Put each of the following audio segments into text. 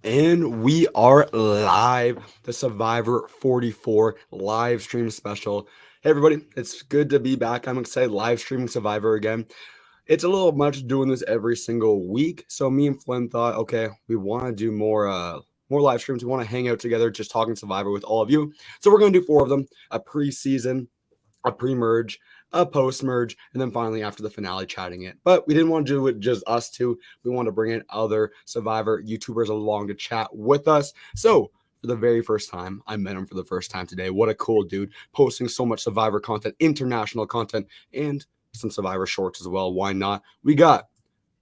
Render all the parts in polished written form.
And we are live, the Survivor 44 live stream special. Hey, everybody, it's good to be back. I'm excited live streaming Survivor again. It's a little much doing this every single week. So, me and Flynn thought, okay, we want to do more live streams. We want to hang out together, just talking Survivor with all of you. So, we're going to do four of them: a preseason, a pre-merge, a post-merge, and then finally after the finale chatting it. But we didn't want to do it just us two. We want to bring in other Survivor YouTubers along to chat with us. So for the very first time, I met him for the first time today. What a cool dude, posting so much Survivor content, international content, and some Survivor shorts as well. Why not? We got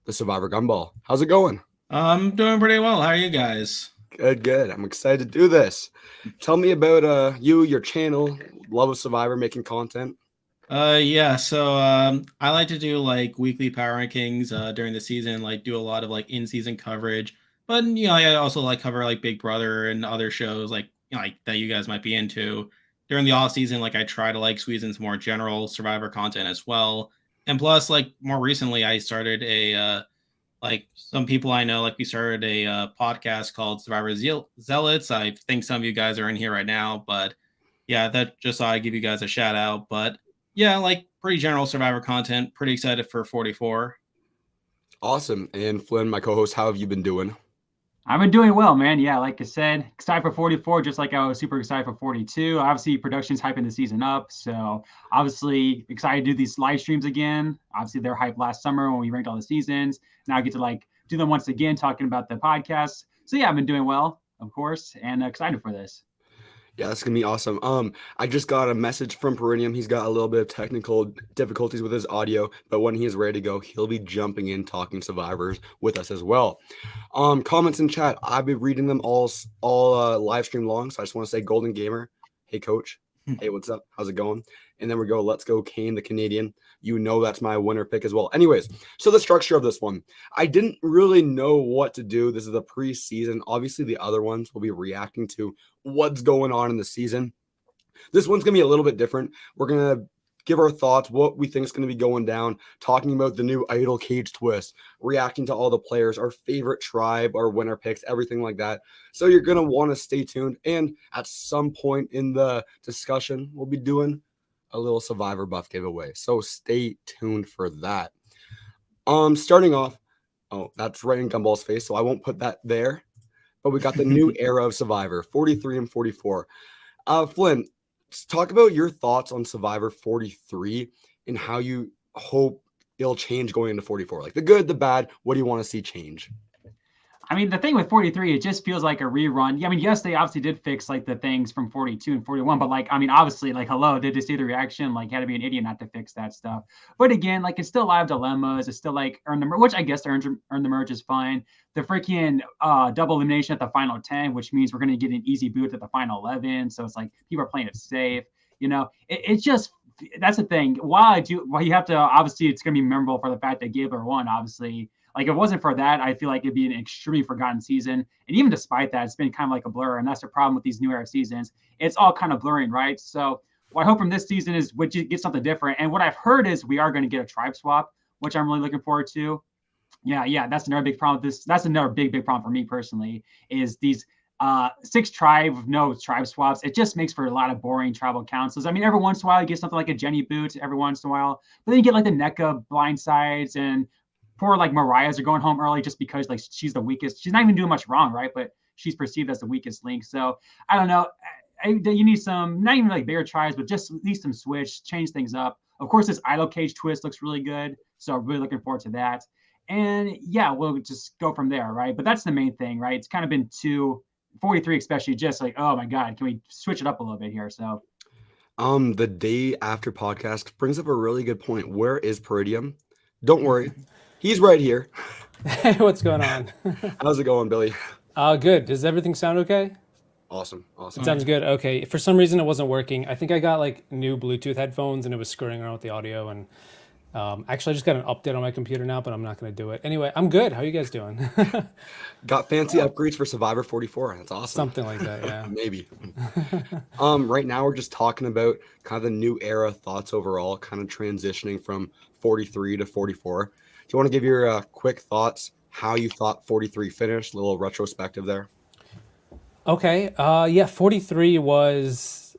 the Survivor Gumball. How's it going? I'm doing pretty well. How are you guys? Good, good. I'm excited to do this. Tell me about you, your channel, love of Survivor, making content. Yeah, so I like to do like weekly power rankings during the season, like do a lot of like in-season coverage. But I also like cover like Big Brother and other shows like that you guys might be into. During the off season, like I try to like squeeze in some more general Survivor content as well. And plus, like more recently, I started a like some people I know, like we started a podcast called Survivor Zealots. I think some of you guys are in here right now, but yeah, that just thought I'd give you guys a shout out. But yeah, like pretty general Survivor content. Pretty excited for 44. Awesome. And Flynn, my co-host, how have you been doing? I've been doing well, man. Yeah, like I said, excited for 44, just like I was super excited for 42. Obviously, production's hyping the season up. So, obviously, excited to do these live streams again. Obviously, they're hyped last summer when we ranked all the seasons. Now I get to like do them once again, talking about the podcast. So, yeah, I've been doing well, of course, and excited for this. Yeah, that's gonna be awesome. I just got a message from Perineum. He's got a little bit of technical difficulties with his audio, but when he is ready to go, he'll be jumping in talking survivors with us as well. Comments in chat, I'll be reading them all live stream long. So I just want to say, Golden Gamer, hey coach, hey what's up? How's it going? And then we go, let's go, Kane the Canadian. You know that's my winner pick as well. Anyways, so the structure of this one, I didn't really know what to do. This is the preseason. Obviously, the other ones will be reacting to what's going on in the season. This one's going to be a little bit different. We're going to give our thoughts, what we think is going to be going down, talking about the new idol cage twist, reacting to all the players, our favorite tribe, our winner picks, everything like that. So you're going to want to stay tuned. And at some point in the discussion, we'll be doing a little Survivor buff giveaway. So stay tuned for that. Starting off, oh, that's right in Gumball's face, so I won't put that there. But we got the new era of Survivor, 43 and 44. Flynn, talk about your thoughts on Survivor 43 and how you hope it'll change going into 44. Like the good, the bad. What do you want to see change? I mean, the thing with 43, it just feels like a rerun. Yeah, I mean, yes, they obviously did fix like the things from 42 and 41, but like, I mean, obviously, like, hello, did you see the reaction? Like, you had to be an idiot not to fix that stuff. But again, like, it's still a lot of dilemmas. It's still like earn the merge, which I guess earn the merge is fine. The freaking double elimination at the final 10, which means we're going to get an easy boot at the final 11. So it's like people are playing it safe. It's just that's the thing. While you have to obviously, it's going to be memorable for the fact that Gabler won, obviously. Like, if it wasn't for that, I feel like it'd be an extremely forgotten season. And even despite that, it's been kind of like a blur. And that's the problem with these new era seasons. It's all kind of blurring, right? So what I hope from this season is we get something different. And what I've heard is we are going to get a tribe swap, which I'm really looking forward to. Yeah, that's another big problem. That's another big problem for me personally, is these 6 tribe, no tribe swaps. It just makes for a lot of boring tribal councils. I mean, every once in a while you get something like a Jenny boot every once in a while, but then you get like the NECA blindsides, and poor like Mariah's are going home early just because like she's the weakest. She's not even doing much wrong, right? But she's perceived as the weakest link. So I don't know. You need some, not even like bigger tries, but just at least some switch, change things up. Of course, this idol cage twist looks really good. So I'm really looking forward to that. And yeah, we'll just go from there, right? But that's the main thing, right? It's kind of been 43 especially, just like, oh my God, can we switch it up a little bit here? So The day after podcast brings up a really good point. Where is Peridium? Don't worry. He's right here. Hey, what's going on? How's it going, Billy? Good. Does everything sound okay? Awesome. It sounds good. Okay. For some reason, it wasn't working. I think I got like new Bluetooth headphones and it was screwing around with the audio. And actually, I just got an update on my computer now, but I'm not going to do it. Anyway, I'm good. How are you guys doing? Got fancy upgrades for Survivor 44. That's awesome. Something like that, yeah. Maybe. Right now we're just talking about kind of the new era thoughts overall, kind of transitioning from 43 to 44. Do you want to give your quick thoughts how you thought 43 finished, a little retrospective there. Okay. Yeah, 43 was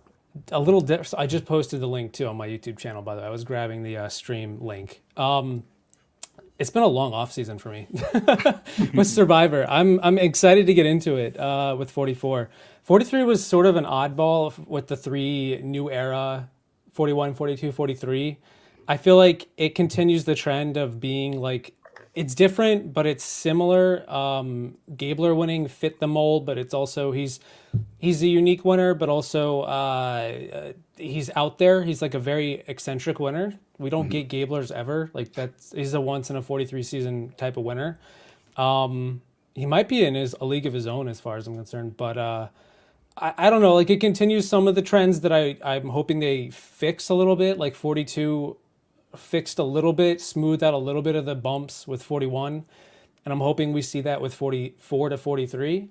a little different. I just posted the link too on my YouTube channel, by the way. I was grabbing the stream link. It's been a long off season for me with Survivor. I'm excited to get into it with 44. 43 was sort of an oddball with the three new era, 41, 42, 43. I feel like it continues the trend of being like it's different, but it's similar. Gabler winning fit the mold, but it's also he's a unique winner, but also he's out there. He's like a very eccentric winner. We don't get Gablers ever. Like he's a once in a 43 season type of winner. He might be in a league of his own as far as I'm concerned, but I don't know. Like it continues some of the trends that I'm hoping they fix a little bit. Like 42 fixed a little bit, smoothed out a little bit of the bumps with 41, and I'm hoping we see that with 44 to 43.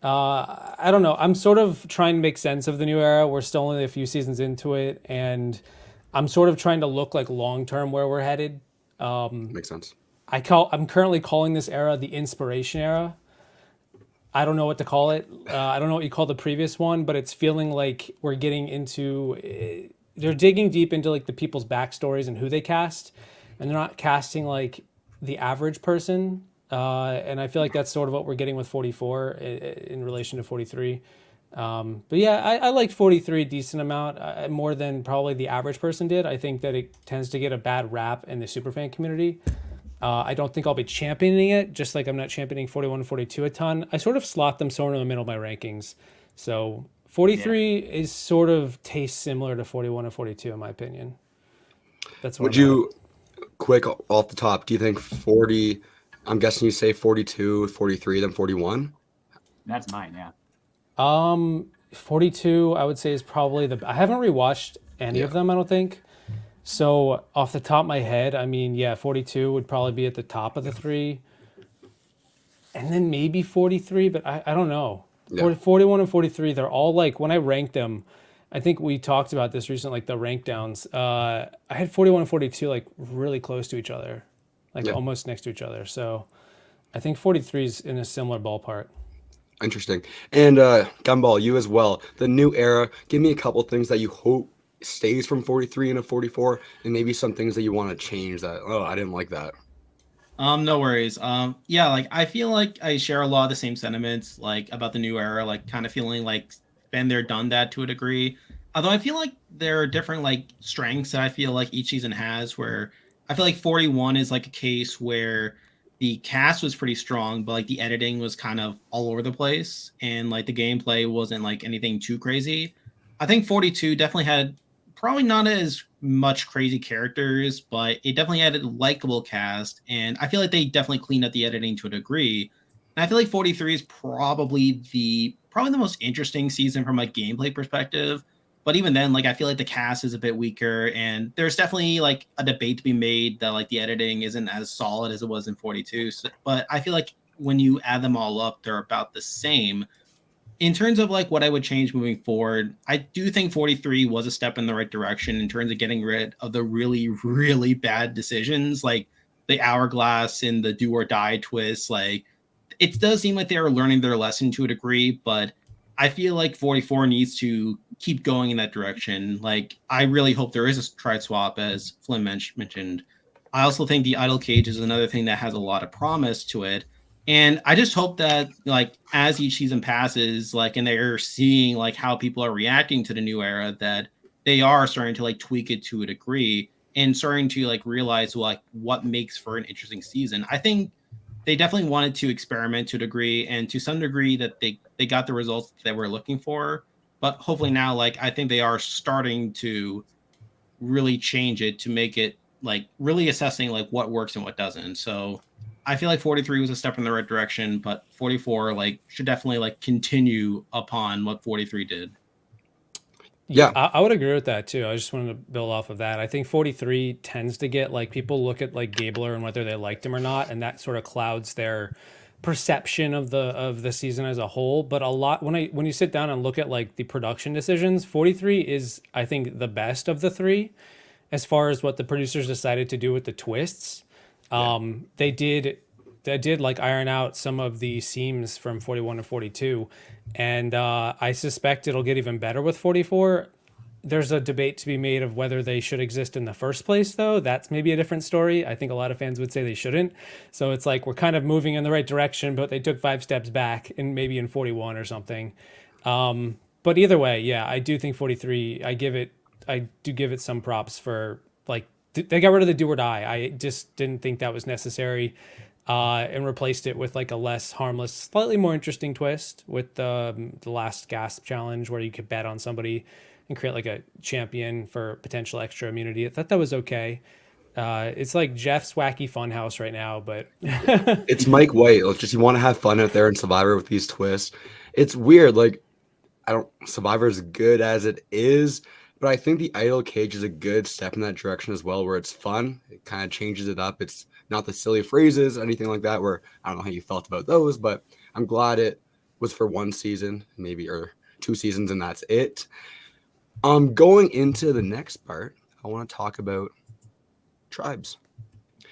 I don't know. I'm sort of trying to make sense of the new era. We're still only a few seasons into it, and I'm sort of trying to look like long term where we're headed. Makes sense. I'm currently calling this era the inspiration era. I don't know what to call it. I don't know what you call the previous one, but it's feeling like we're getting into. They're digging deep into like the people's backstories and who they cast, and they're not casting like the average person. And I feel like that's sort of what we're getting with 44 in relation to 43. But yeah, I liked 43 a decent amount, more than probably the average person did. I think that it tends to get a bad rap in the superfan community. I don't think I'll be championing it, just like I'm not championing 41 and 42 a ton. I sort of slot them somewhere in the middle of my rankings. So 43 is sort of tastes similar to 41 and 42 in my opinion. That's what Would you, quick off the top, do you think 40, I'm guessing you say 42, 43, then 41? That's mine, yeah. 42 I would say is probably I haven't rewatched any of them, I don't think. So off the top of my head, I mean, yeah, 42 would probably be at the top of the three. And then maybe 43, but I don't know. Yeah. 41 and 43, they're all like, when I ranked them, I think we talked about this recently, like the rank downs. I had 41 and 42 like really close to each other, like almost next to each other. So I think 43 is in a similar ballpark. Interesting. And Gumball, you as well. The new era, give me a couple things that you hope stays from 43 into 44, and maybe some things that you want to change that, oh, I didn't like that. No worries. Yeah, like I feel like I share a lot of the same sentiments, like about the new era, like kind of feeling like been there, done that to a degree. Although I feel like there are different like strengths that I feel like each season has, where I feel like 41 is like a case where the cast was pretty strong, but like the editing was kind of all over the place, and like the gameplay wasn't like anything too crazy. I think 42 definitely had probably not as much crazy characters, but it definitely had a likable cast, and I feel like they definitely cleaned up the editing to a degree. And I feel like 43 is probably the most interesting season from a gameplay perspective. But even then, like I feel like the cast is a bit weaker, and there's definitely like a debate to be made that like the editing isn't as solid as it was in 42. So, but I feel like when you add them all up, they're about the same. In terms of like what I would change moving forward, I do think 43 was a step in the right direction in terms of getting rid of the really, really bad decisions, like the hourglass and the do or die twist. Like it does seem like they are learning their lesson to a degree, but I feel like 44 needs to keep going in that direction. Like I really hope there is a trade swap, as Flynn mentioned. I also think the idle cage is another thing that has a lot of promise to it. And I just hope that like as each season passes, like and they're seeing like how people are reacting to the new era, that they are starting to like tweak it to a degree and starting to like realize like what makes for an interesting season. I think they definitely wanted to experiment to a degree, and to some degree that they got the results that we're looking for. But hopefully now, like I think they are starting to really change it to make it like really assessing like what works and what doesn't. So I feel like 43 was a step in the right direction, but 44 like should definitely like continue upon what 43 did. Yeah, I would agree with that too. I just wanted to build off of that. I think 43 tends to get like people look at like Gabler and whether they liked him or not, and that sort of clouds their perception of the season as a whole. But a lot when you sit down and look at like the production decisions, 43 is I think the best of the three as far as what the producers decided to do with the twists. They did like iron out some of the seams from 41 to 42, and I suspect it'll get even better with 44. There's a debate to be made of whether they should exist in the first place, though. That's maybe a different story. I think a lot of fans would say they shouldn't. So it's like we're kind of moving in the right direction, but they took 5 steps back, and maybe in 41 or something. But either way, yeah, I do think 43. I do give it some props for like they got rid of the do or die. I just didn't think that was necessary, and replaced it with like a less harmless, slightly more interesting twist with the last gasp challenge where you could bet on somebody and create like a champion for potential extra immunity. I thought that was okay. It's like Jeff's wacky funhouse right now, but It's Mike White. Like, just you want to have fun out there in Survivor with these twists. It's weird. Like, Survivor is good as it is, but I think the idle cage is a good step in that direction as well, where it's fun. It kind of changes it up. It's not the silly phrases, anything like that, where I don't know how you felt about those, but I'm glad it was for one season, maybe, or 2 seasons, and that's it. Going into the next part, I want to talk about tribes.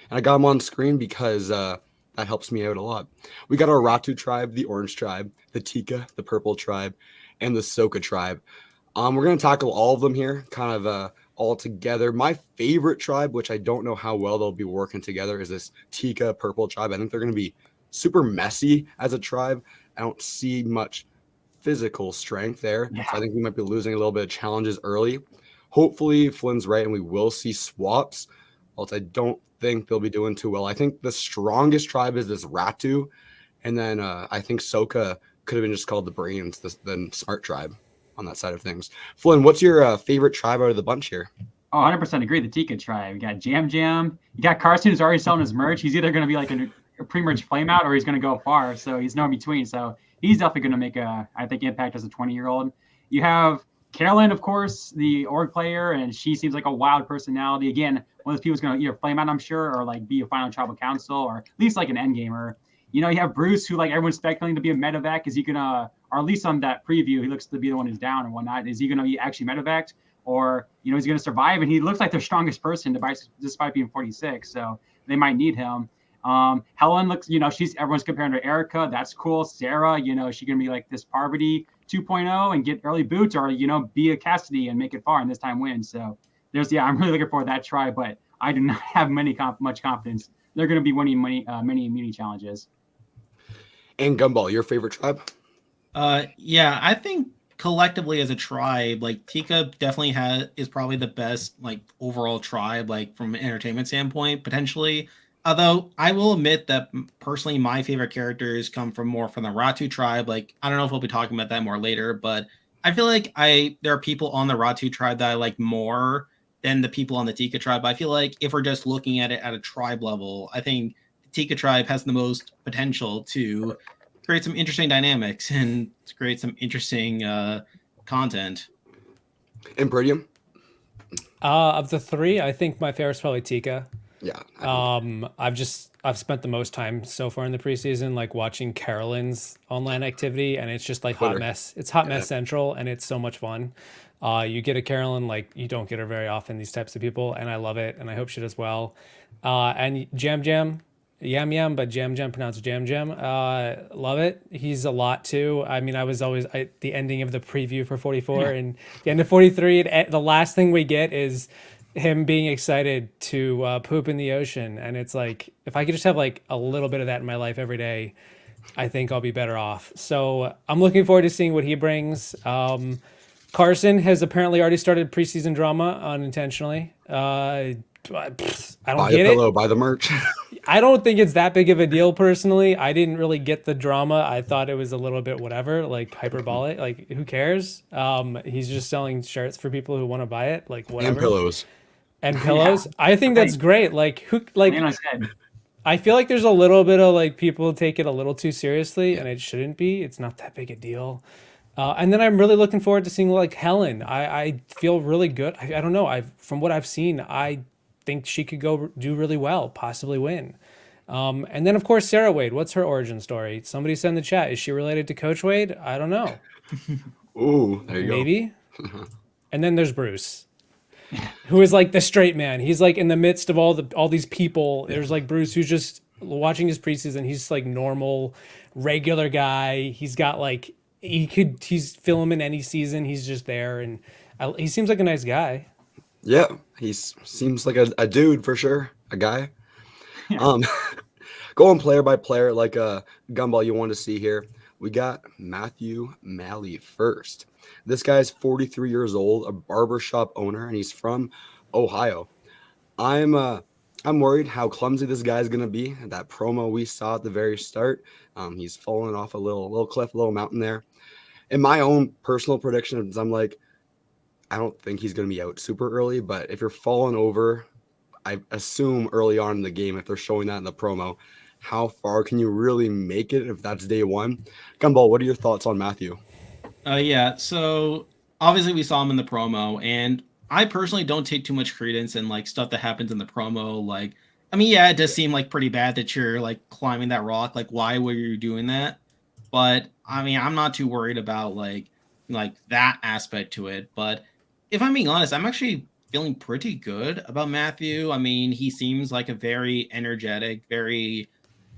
And I got them on screen because that helps me out a lot. We got our Ratu tribe, the orange tribe, the Tika, the purple tribe, and the Soka tribe. We're going to tackle all of them here, kind of all together. My favorite tribe, which I don't know how well they'll be working together, is this Tika purple tribe. I think they're going to be super messy as a tribe. I don't see much physical strength there. Yeah. So I think we might be losing a little bit of challenges early. Hopefully Flynn's right and we will see swaps. Else I don't think they'll be doing too well. I think the strongest tribe is this Ratu. And then I think Soka could have been just called the brains, the smart tribe on that side of things. Flynn, what's your favorite tribe out of the bunch here? Oh, 100% agree. The Tika tribe. You got Jam Jam. You got Carson, who's already selling his merch. He's either going to be like a pre-merge flameout or he's going to go far. So he's no in between. So he's definitely going to make I think, impact as a 20-year-old. You have Carolyn, of course, the org player, and she seems like a wild personality. Again, one of those people who's going to either flame out, I'm sure, or like be a final tribal council, or at least like an end gamer. You know, you have Bruce, who like everyone's speculating to be a medevac. Is he gonna, or at least on that preview, he looks to be the one who's down and whatnot. Is he gonna be actually medevac, or you know, is he gonna survive? And he looks like the strongest person despite being 46. So they might need him. Helen looks, you know, everyone's comparing her to Erica. That's cool. Sarah, you know, she's gonna be like this Parvati 2.0 and get early boots, or you know, be a Cassidy and make it far and this time win. So I'm really looking forward to that try, but I do not have much confidence they're gonna be winning many immunity challenges. And Gumball, your favorite tribe? Yeah, I think collectively as a tribe, like Tika definitely is probably the best like overall tribe, like from an entertainment standpoint, potentially. Although I will admit that personally, my favorite characters come from the Ratu tribe. Like, I don't know if we'll be talking about that more later, but I feel like there are people on the Ratu tribe that I like more than the people on the Tika tribe. I feel like if we're just looking at it at a tribe level, I think the Tika tribe has the most potential to create some interesting dynamics and to create some interesting content. Imperium? Of the 3, I think my favorite's probably Tika. Yeah. I've spent the most time so far in the preseason like watching Carolyn's online activity, and it's just like Twitter. hot mess. It's hot mess central, and it's so much fun. You get a Carolyn, like you don't get her very often, these types of people, and I love it, and I hope she does well. And Jam Jam, but Jam Jam pronounced Jam Jam. Love it. He's a lot too. I mean, I was always at the ending of the preview for 44 and the end of 43. The last thing we get is him being excited to poop in the ocean, and it's like if I could just have like a little bit of that in my life every day, I think I'll be better off. So I'm looking forward to seeing what he brings. Carson has apparently already started preseason drama unintentionally. I don't Buy get the pillow, it. buy the merch. I don't think it's that big of a deal personally. I didn't really get the drama. I thought it was a little bit whatever, like hyperbolic. Like who cares? He's just selling shirts for people who want to buy it, like whatever. And pillows. And pillows. Yeah. I think that's great. Like who like I feel like there's a little bit of like people take it a little too seriously, and it shouldn't be. It's not that big a deal. And then I'm really looking forward to seeing like Helen. I feel really good. I don't know. From what I've seen, I think she could go do really well, possibly win. And then of course Sarah Wade. What's her origin story? Somebody said in the chat, is she related to Coach Wade? I don't know. Ooh, there you Maybe. And then there's Bruce, who is like the straight man. He's like in the midst of all these people. There's like Bruce, who's just watching his preseason, he's just like normal, regular guy. He's got like he's filming any season. He's just there, and he seems like a nice guy. Yeah, he seems like a dude for sure, a guy. Yeah. Going player by player, like a Gumball you want to see here. We got Matthew Malley first. This guy's 43 years old, a barbershop owner, and he's from Ohio. I'm worried how clumsy this guy's gonna be. That promo we saw at the very start, he's falling off a little cliff, a little mountain there. In my own personal predictions, I'm like, I don't think he's gonna be out super early. But if you're falling over, I assume early on in the game, if they're showing that in the promo, how far can you really make it if that's day one? Gumball, what are your thoughts on Matthew? Yeah, so obviously we saw him in the promo, and I personally don't take too much credence in like stuff that happens in the promo. Like, I mean, yeah, it does seem like pretty bad that you're like climbing that rock. Like, why were you doing that? But I mean, I'm not too worried about like that aspect to it. But if I'm being honest, I'm actually feeling pretty good about Matthew. I mean, he seems like a very energetic, very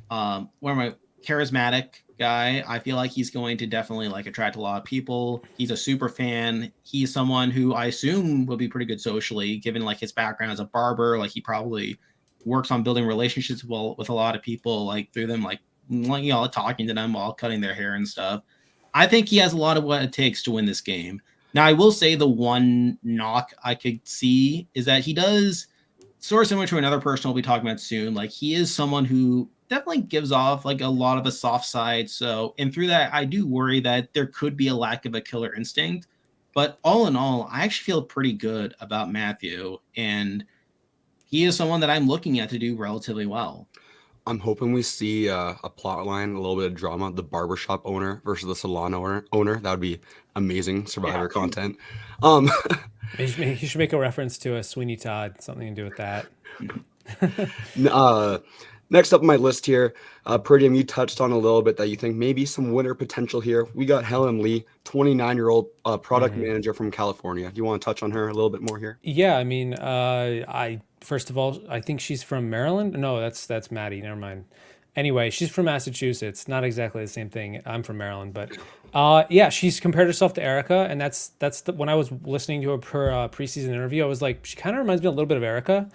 what am I charismatic guy. I feel like he's going to definitely like attract a lot of people. He's a super fan. He's someone who I assume will be pretty good socially, given like his background as a barber. Like he probably works on building relationships with a lot of people, like through them, like talking to them while cutting their hair and stuff. I think he has a lot of what it takes to win this game. Now, I will say the one knock I could see is that he does sort of similar to another person we'll be talking about soon. Like he is someone who definitely gives off like a lot of a soft side. So, and through that, I do worry that there could be a lack of a killer instinct. But all in all, I actually feel pretty good about Matthew, and he is someone that I'm looking at to do relatively well. I'm hoping we see a plot line, a little bit of drama. The barbershop owner versus the salon owner. That would be amazing Survivor content. He should make a reference to a Sweeney Todd, something to do with that. Next up on my list here, Priddium, you touched on a little bit that you think maybe some winner potential here. We got Helen Lee, 29-year-old product manager from California. Do you want to touch on her a little bit more here? Yeah, I mean, I first of all, I think she's from Maryland. No, that's Maddie. Never mind. Anyway, she's from Massachusetts. Not exactly the same thing. I'm from Maryland, but yeah, she's compared herself to Erica, and that's when I was listening to her preseason interview, I was like, she kind of reminds me a little bit of Erica.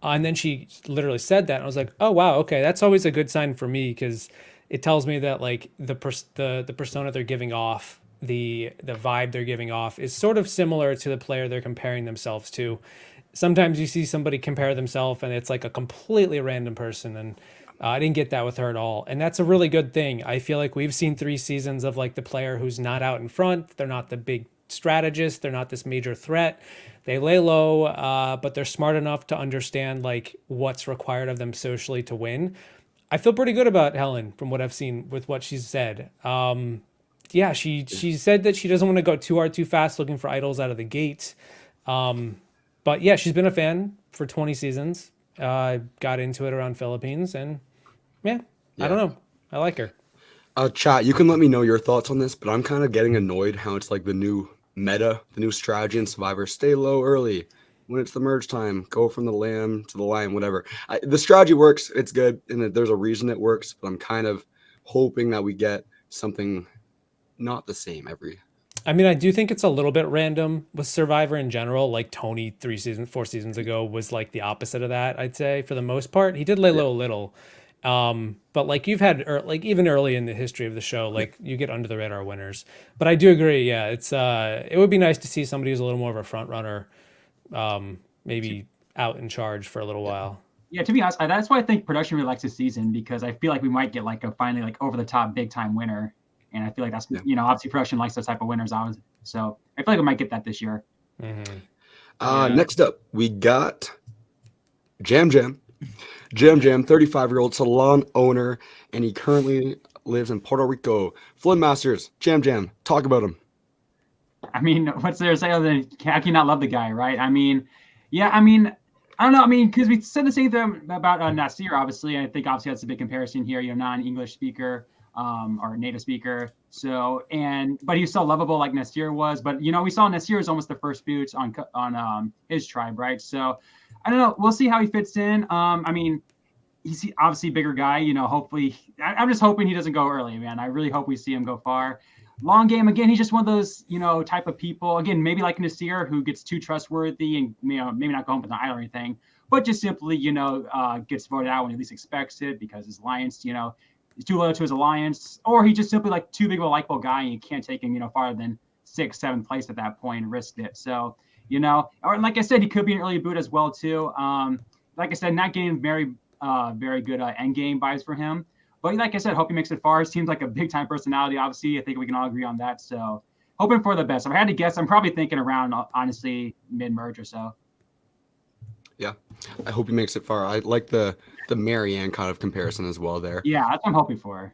And then she literally said that, and I was like, oh wow, okay, that's always a good sign for me because it tells me that like the persona they're giving off, the vibe they're giving off is sort of similar to the player they're comparing themselves to. Sometimes you see somebody compare themselves and it's like a completely random person, and I didn't get that with her at all. And that's a really good thing. I feel like we've seen 3 seasons of like the player who's not out in front. They're not the big strategist. They're not this major threat. They lay low, but they're smart enough to understand like what's required of them socially to win. I feel pretty good about Helen from what I've seen with what she's said. Yeah, she said that she doesn't want to go too hard, too fast, looking for idols out of the gate. But yeah, she's been a fan for 20 seasons. Got into it around Philippines, and yeah, I don't know. I like her. Chat, you can let me know your thoughts on this, but I'm kind of getting annoyed how it's like the new meta, the new strategy in Survivor. Stay low early. When it's the merge time, go from the lamb to the lion, whatever. The strategy works. It's good, and there's a reason it works, but I'm kind of hoping that we get something not the same every. I mean, I do think it's a little bit random with Survivor in general. Like Tony 4 seasons ago was like the opposite of that, I'd say, for the most part. He did lay low a little. But like you've had like even early in the history of the show, like you get under the radar winners. But I do agree, yeah, it's it would be nice to see somebody who's a little more of a front runner, maybe out in charge for a little while. Yeah, to be honest, that's why I think production really likes this season, because I feel like we might get like a finally like over the top big time winner. And I feel like that's obviously production likes those type of winners always. So I feel like we might get that this year. Next up, we got Jam Jam. Jam Jam, 35-year-old salon owner, and he currently lives in Puerto Rico. Flynn Masters, Jam Jam, talk about him. I mean, what's there to say other than how can you not love the guy, right? I mean, yeah, I mean, I don't know. I mean, because we said the same thing about Nasir, obviously. I think obviously that's a big comparison here, non-English speaker or native speaker. So, but he was so lovable like Nasir was. But, we saw Nasir was almost the first boot on his tribe, right? So, I don't know. We'll see how he fits in. I mean, he's obviously a bigger guy. Hopefully, I'm just hoping he doesn't go early, man. I really hope we see him go far. Long game again. He's just one of those, type of people. Again, maybe like Nasir, who gets too trustworthy and maybe not go home with an eye or anything, but just simply, gets voted out when he least expects it because his alliance, he's too loyal to his alliance, or he just simply like too big of a likable guy and you can't take him, farther than 6th, 7th place at that point and risk it. So, or like I said, he could be an early boot as well too. Like I said, not getting very good end game buys for him. But like I said, hope he makes it far. Seems like a big time personality, obviously. I think we can all agree on that. So hoping for the best. If I had to guess, I'm probably thinking around, honestly, mid-merge or so. Yeah, I hope he makes it far. I like the Marianne kind of comparison as well there. Yeah, that's what I'm hoping for.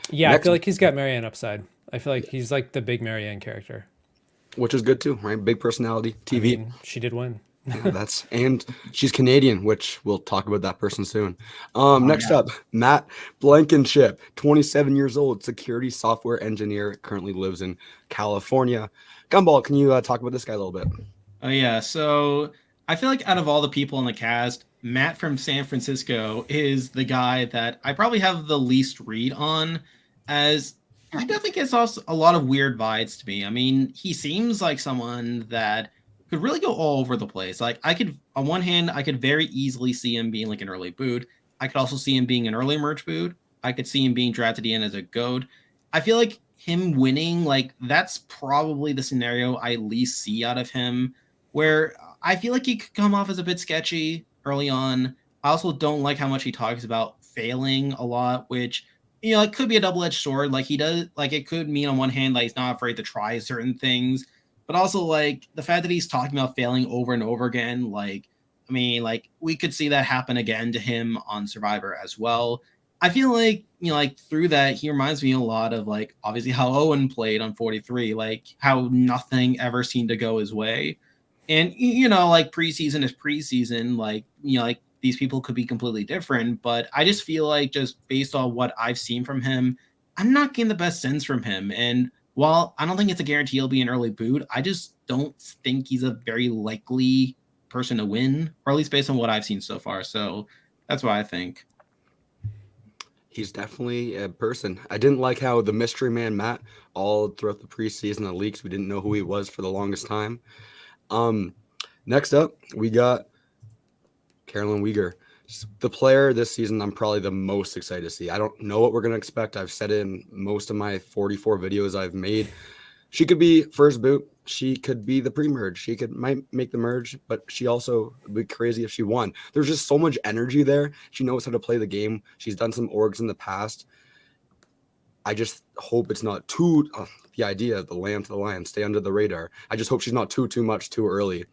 Yeah, I feel like he's got Marianne upside. I feel like he's like the big Marianne character. Which is good too, right? Big personality, TV. I mean, she did win. Yeah, and she's Canadian, which we'll talk about that person soon. Next up, Matt Blankenship, 27 years old, security software engineer, currently lives in California. Gumball, can you talk about this guy a little bit? Oh yeah, so I feel like out of all the people in the cast, Matt from San Francisco is the guy that I probably have the least read on, as he definitely gets us a lot of weird vibes to me. I mean, he seems like someone that could really go all over the place. Like on one hand, I could very easily see him being like an early boot. I could also see him being an early merge boot. I could see him being drafted in as a goat. I feel like him winning, like that's probably the scenario I least see out of him, where I feel like he could come off as a bit sketchy early on. I also don't like how much he talks about failing a lot, which, it could be a double-edged sword. Like he does, like it could mean on one hand, like he's not afraid to try certain things, but also like the fact that he's talking about failing over and over again, like, I mean, like we could see that happen again to him on Survivor as well. I feel like, like through that, he reminds me a lot of like obviously how Owen played on 43, like how nothing ever seemed to go his way. And, like preseason is preseason, like, like these people could be completely different, but I just feel like just based on what I've seen from him, I'm not getting the best sense from him. And while I don't think it's a guarantee he'll be an early boot, I just don't think he's a very likely person to win, or at least based on what I've seen so far. So that's what I think. He's definitely a person. I didn't like how the mystery man Matt, all throughout the preseason, the leaks, we didn't know who he was for the longest time. Next up, we got Carolyn Weegar. The player this season I'm probably the most excited to see. I don't know what we're going to expect. I've said it in most of my 44 videos I've made. She could be first boot. She could be the pre-merge. She might make the merge, but she also would be crazy if she won. There's just so much energy there. She knows how to play the game. She's done some orgs in the past. I just hope it's not too the idea of the lamb to the lion, stay under the radar. I just hope she's not too much too early.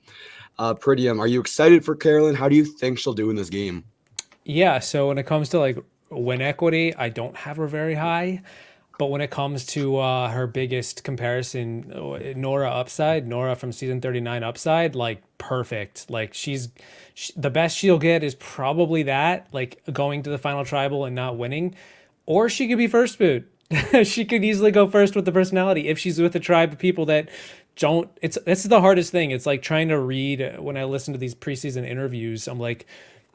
Pritium, are you excited for Carolyn? How do you think she'll do in this game? Yeah, so when it comes to like win equity, I don't have her very high. But when it comes to her biggest comparison, Nora from season 39 upside, like perfect. Like the best she'll get is probably that, like going to the final tribal and not winning. Or she could be first boot. She could easily go first with the personality if she's with a tribe of people that don't. This is the hardest thing. It's like trying to read when I listen to these preseason interviews. I'm like,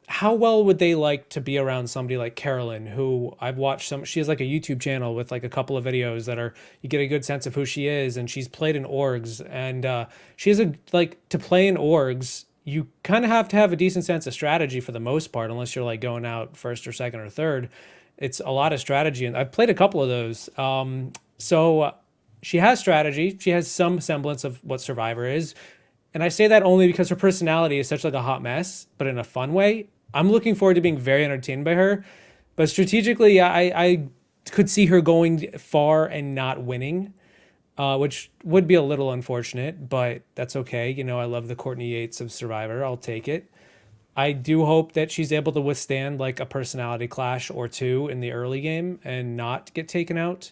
how well would they like to be around somebody like Carolyn, who I've watched she has like a YouTube channel with like a couple of videos that are, you get a good sense of who she is, and she's played in orgs, and she has to play in orgs, you kind of have to have a decent sense of strategy for the most part, unless you're like going out first or second or third. It's a lot of strategy, and I've played a couple of those. So she has strategy. She has some semblance of what Survivor is. And I say that only because her personality is such like a hot mess, but in a fun way. I'm looking forward to being very entertained by her. But strategically, I could see her going far and not winning, which would be a little unfortunate, but that's okay. I love the Courtney Yates of Survivor. I'll take it. I do hope that she's able to withstand like a personality clash or two in the early game and not get taken out,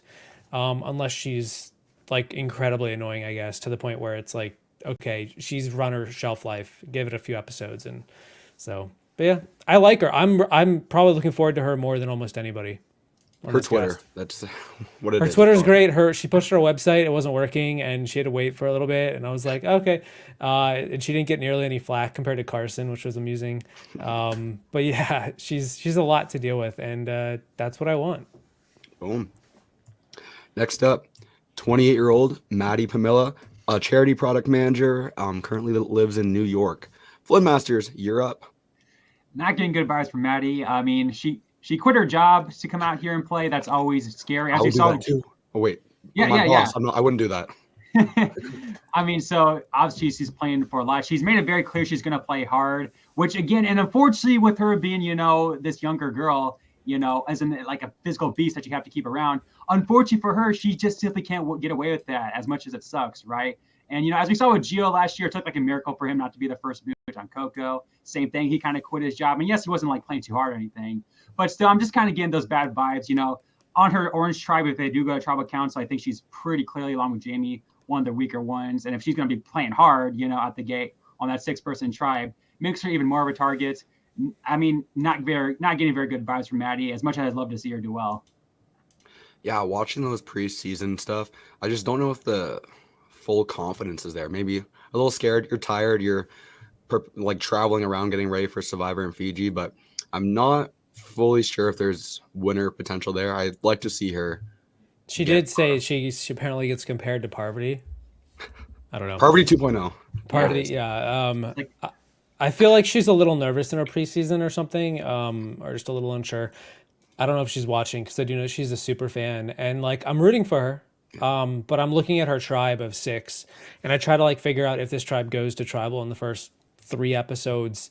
unless she's like incredibly annoying, I guess, to the point where it's like, okay, she's run her shelf life, give it a few episodes. And so, but yeah, I like her. I'm probably looking forward to her more than almost anybody. on Her this Twitter. cast. That's what it Her is. Twitter's great. She pushed her website. It wasn't working, and she had to wait for a little bit. And I was like, okay. And she didn't get nearly any flack compared to Carson, which was amusing. But yeah, she's a lot to deal with, and that's what I want. Boom. Next up, 28-year-old Maddie Pamela, a charity product manager, currently lives in New York. Floodmasters, you're up. Not getting good vibes from Maddie. I mean, she quit her job to come out here and play. That's always scary. As I we would do saw, that too. Oh wait, yeah, my yeah, boss. I wouldn't do that. yeah. I mean, so obviously she's playing for life. She's made it very clear she's going to play hard, which again, and unfortunately with her being, this younger girl, as in like a physical beast that you have to keep around. Unfortunately for her, she just simply can't get away with that, as much as it sucks, right? And, as we saw with Gio last year, it took like a miracle for him not to be the first boot on Coco. Same thing. He kind of quit his job. And yes, he wasn't like playing too hard or anything, but still, I'm just kind of getting those bad vibes, on her Orange Tribe. If they do go to Tribal Council, I think she's pretty clearly, along with Jamie, one of the weaker ones. And if she's going to be playing hard, out the gate on that 6-person tribe, makes her even more of a target. I mean, not getting very good vibes from Maddie, as much as I'd love to see her do well. Yeah, watching those preseason stuff, I just don't know if the full confidence is there. Maybe a little scared. You're tired. You're like traveling around getting ready for Survivor in Fiji, but I'm not fully sure if there's winner potential there. I'd like to see her. She did say she apparently gets compared to Parvati. I don't know. Parvati 2.0. Parvati, yeah. I feel like she's a little nervous in her preseason or something, or just a little unsure. I don't know if she's watching because I do know she's a super fan, and like I'm rooting for her. But I'm looking at her tribe of 6, and I try to like figure out if this tribe goes to tribal in the first 3 episodes,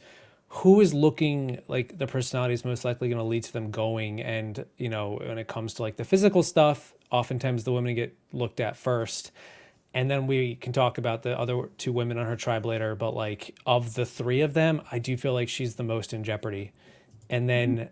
who is looking like the personality is most likely going to lead to them going. And when it comes to like the physical stuff, oftentimes the women get looked at first. And then we can talk about the other 2 women on her tribe later. But like of the 3 of them, I do feel like she's the most in jeopardy. And then,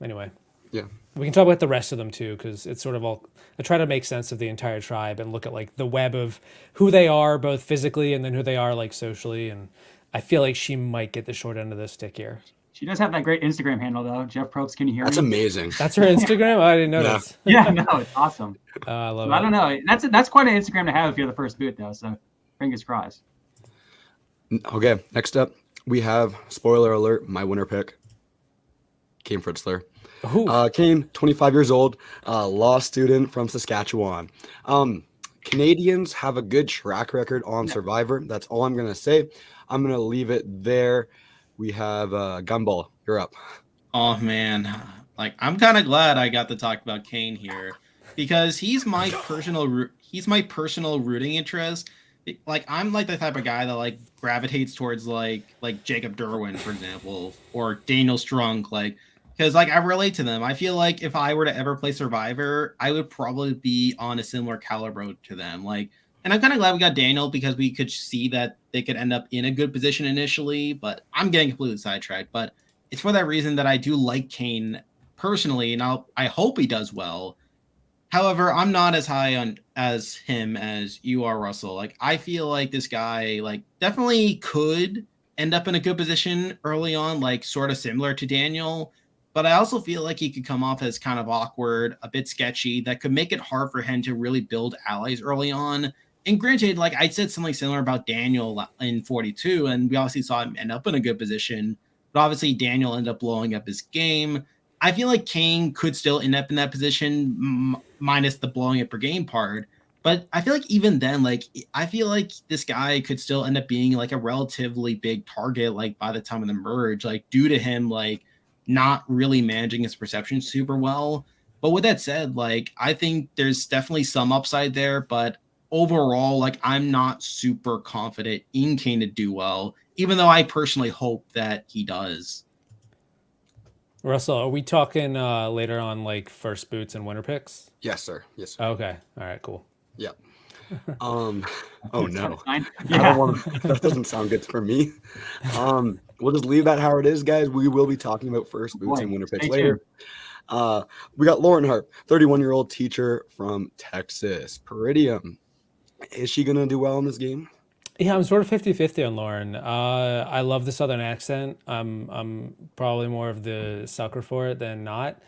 anyway. Yeah. We can talk about the rest of them too, because it's sort of all, I try to make sense of the entire tribe and look at like the web of who they are, both physically and then who they are like socially. And I feel like she might get the short end of the stick here. She does have that great Instagram handle though. Jeff Probst, can you hear me? That's amazing. That's her Instagram? I didn't notice. Yeah, no, it's awesome. I love it. I don't know. That's quite an Instagram to have if you're the first boot though. So fingers crossed. Okay, next up we have, spoiler alert, my winner pick, Kane Fritzler. Kane, 25 years old, law student from Saskatchewan. Canadians have a good track record on Survivor. That's all I'm going to say. I'm going to leave it there. We have Gumball. You're up. Oh, man. Like, I'm kind of glad I got to talk about Kane here because he's my personal rooting interest. Like, I'm like the type of guy that like gravitates towards like Jacob Derwin, for example, or Daniel Strunk, like, because like I relate to them. I feel like if I were to ever play Survivor, I would probably be on a similar caliber to them. Like, and I'm kind of glad we got Daniel because we could see that they could end up in a good position initially. But I'm getting completely sidetracked. But it's for that reason that I do like Kane personally, and I hope he does well. However, I'm not as high on as him as you are, Russell. Like, I feel like this guy like definitely could end up in a good position early on, like sort of similar to Daniel. But I also feel like he could come off as kind of awkward, a bit sketchy, that could make it hard for him to really build allies early on. And granted, like I said something similar about Daniel in 42, and we obviously saw him end up in a good position. But obviously, Daniel ended up blowing up his game. I feel like Kane could still end up in that position, minus the blowing up per game part. But I feel like even then, like I feel like this guy could still end up being like a relatively big target, like by the time of the merge, like due to him, like not really managing his perception super well. But with that said, like I think there's definitely some upside there, but overall, like I'm not super confident in Kane to do well, even though I personally hope that he does. Russell, are we talking later on like first boots and winter picks? Yes, sir. Yes, sir. Okay. All right, cool. Yeah. Oh no. Yeah. I don't want to, that doesn't sound good for me. We'll just leave that how it is, guys. We will be talking about first boots and winter picks later. We got Lauren Hart, 31-year-old teacher from Texas. Peridium. Is she gonna do well in this game? Yeah, I'm sort of 50-50 on Lauren. I love the Southern accent. I'm probably more of the sucker for it than not.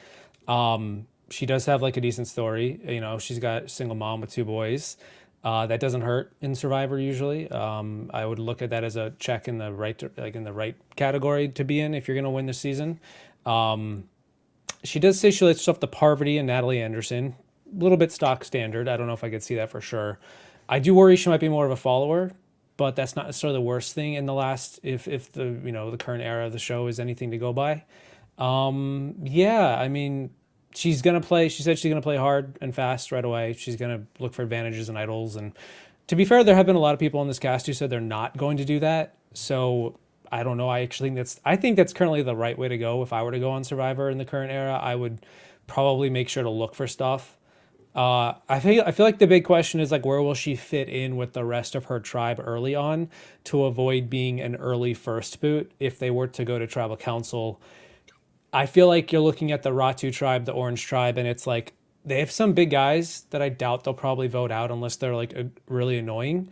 She does have like a decent story. You know, she's got a single mom with 2 boys. That doesn't hurt in Survivor usually. I would look at that as a check in the right, like in the right category to be in if you're going to win this season. She does say she likes stuff to Parvati and Natalie Anderson. A little bit stock standard. I don't know if I could see that for sure. I do worry she might be more of a follower, but that's not necessarily the worst thing in the last, if the, you know, the current era of the show is anything to go by. Yeah, I mean, she's gonna play. She said she's gonna play hard and fast right away. She's gonna look for advantages and idols. And to be fair, there have been a lot of people in this cast who said they're not going to do that. So I don't know. I think that's currently the right way to go. If I were to go on Survivor in the current era, I would probably make sure to look for stuff. I feel like the big question is like, where will she fit in with the rest of her tribe early on to avoid being an early first boot if they were to go to tribal council. I feel like you're looking at the Ratu tribe, the Orange tribe, and it's like they have some big guys that I doubt they'll probably vote out unless they're like really annoying,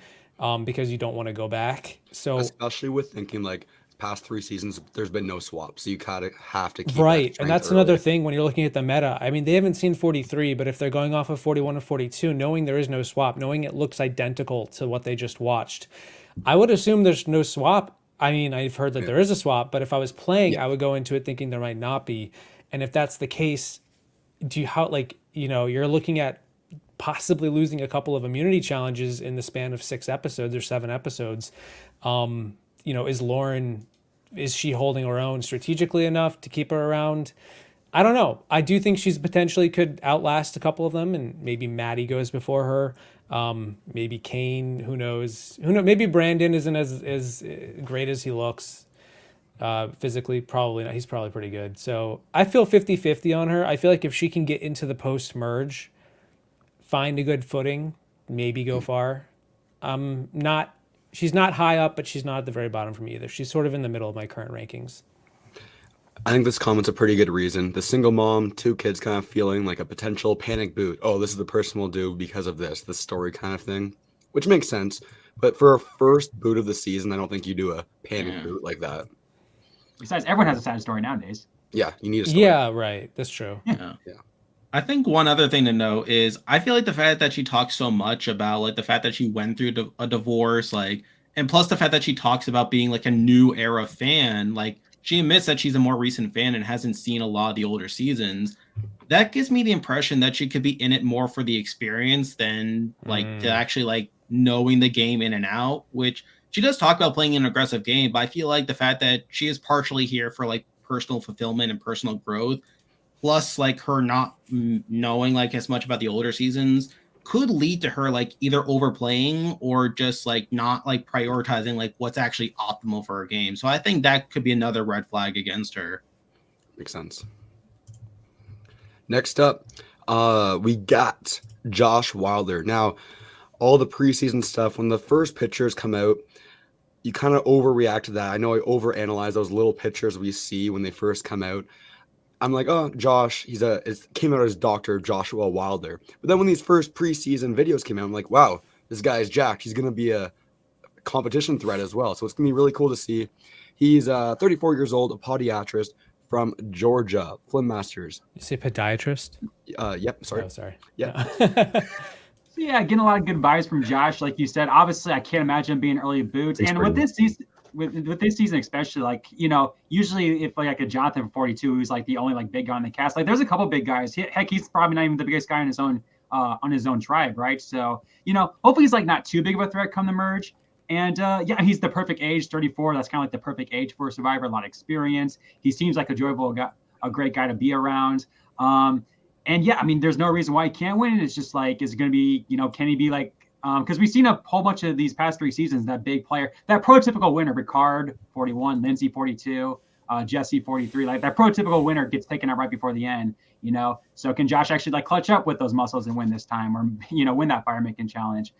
because you don't want to go back. So especially with thinking like past 3 seasons, there's been no swap, so you kind of have to keep right, that and that's early. another thing when you're looking at the meta. I mean, they haven't seen 43, but if they're going off of 41 and 42, knowing there is no swap, knowing it looks identical to what they just watched, I would assume there's no swap. I mean, I've heard that there is a swap, but if I was playing, I would go into it thinking there might not be. And if that's the case, you're looking at possibly losing a couple of immunity challenges in the span of 6 episodes or 7 episodes. Is she holding her own strategically enough to keep her around? I don't know. I do think she's potentially could outlast a couple of them, and maybe Maddie goes before her. Maybe Kane, who knows? Maybe Brandon isn't as great as he looks physically. Probably not. He's probably pretty good. So I feel 50-50 on her. I feel like if she can get into the post-merge, find a good footing, maybe go far. She's not high up, but she's not at the very bottom for me either. She's sort of in the middle of my current rankings. I think this comment's a pretty good reason. The single mom, 2 kids kind of feeling like a potential panic boot. Oh, this is the person we'll do because of this story kind of thing, which makes sense. But for a first boot of the season, I don't think you do a panic boot like that. Besides, everyone has a sad story nowadays. Yeah, you need a story. Yeah, right. That's true. Yeah. I think one other thing to note is I feel like the fact that she talks so much about like the fact that she went through a divorce, like, and plus the fact that she talks about being like a new era fan, like she admits that she's a more recent fan and hasn't seen a lot of the older seasons. That gives me the impression that she could be in it more for the experience than like to actually like knowing the game in and out, which she does talk about playing an aggressive game, but I feel like the fact that she is partially here for like personal fulfillment and personal growth, plus like her not knowing like as much about the older seasons, could lead to her like either overplaying or just like not like prioritizing like what's actually optimal for her game. So I think that could be another red flag against her. Makes sense. Next up, we got Josh Wilder. Now, all the preseason stuff, when the first pictures come out, you kind of overreact to that. I know I overanalyze those little pictures we see when they first come out. I'm like, oh, Josh, it came out as Dr. Joshua Wilder. But then when these first preseason videos came out, I'm like, wow, this guy is jacked. He's going to be a competition threat as well. So it's going to be really cool to see. He's 34 years old, a podiatrist from Georgia, Flynn Masters. You say podiatrist? Yep, sorry. Oh, sorry. Yeah. So yeah, getting a lot of good vibes from Josh, like you said. Obviously, I can't imagine him being early boots. And with this season, with this season especially, like, you know, usually if like a Jonathan from 42 who's like the only like big guy in the cast, like there's a couple big guys. Heck, he's probably not even the biggest guy in his own tribe, right? So, you know, hopefully he's like not too big of a threat come the merge. And yeah, he's the perfect age, 34. That's kind of like the perfect age for a survivor, a lot of experience. He seems like a joyful guy, a great guy to be around. And yeah, I mean, there's no reason why he can't win. It's just like, is it going to be, you know, can he be like, because we've seen a whole bunch of these past 3 seasons, that big player, that prototypical winner, Ricard 41, Lindsay 42, Jesse 43, like that prototypical winner gets taken out right before the end, you know? So can Josh actually like clutch up with those muscles and win this time, or, you know, win that fire making challenge?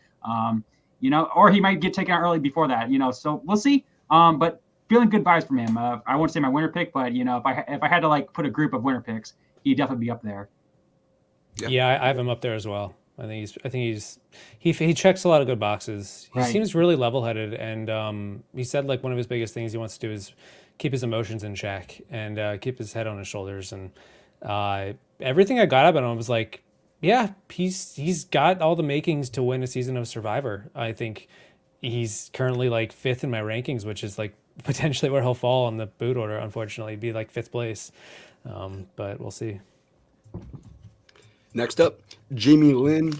You know, or he might get taken out early before that, you know, so we'll see. But feeling good vibes from him. I won't say my winner pick, but, you know, if I had to like put a group of winner picks, he'd definitely be up there. Yeah, I have him up there as well. I think he checks a lot of good boxes. He seems really level-headed, and he said like one of his biggest things he wants to do is keep his emotions in check and keep his head on his shoulders. And everything I got about him was like, yeah, he's got all the makings to win a season of Survivor. I think he's currently like 5th in my rankings, which is like potentially where he'll fall on the boot order. Unfortunately, be like 5th place, but we'll see. Next up, Jamie Lynn,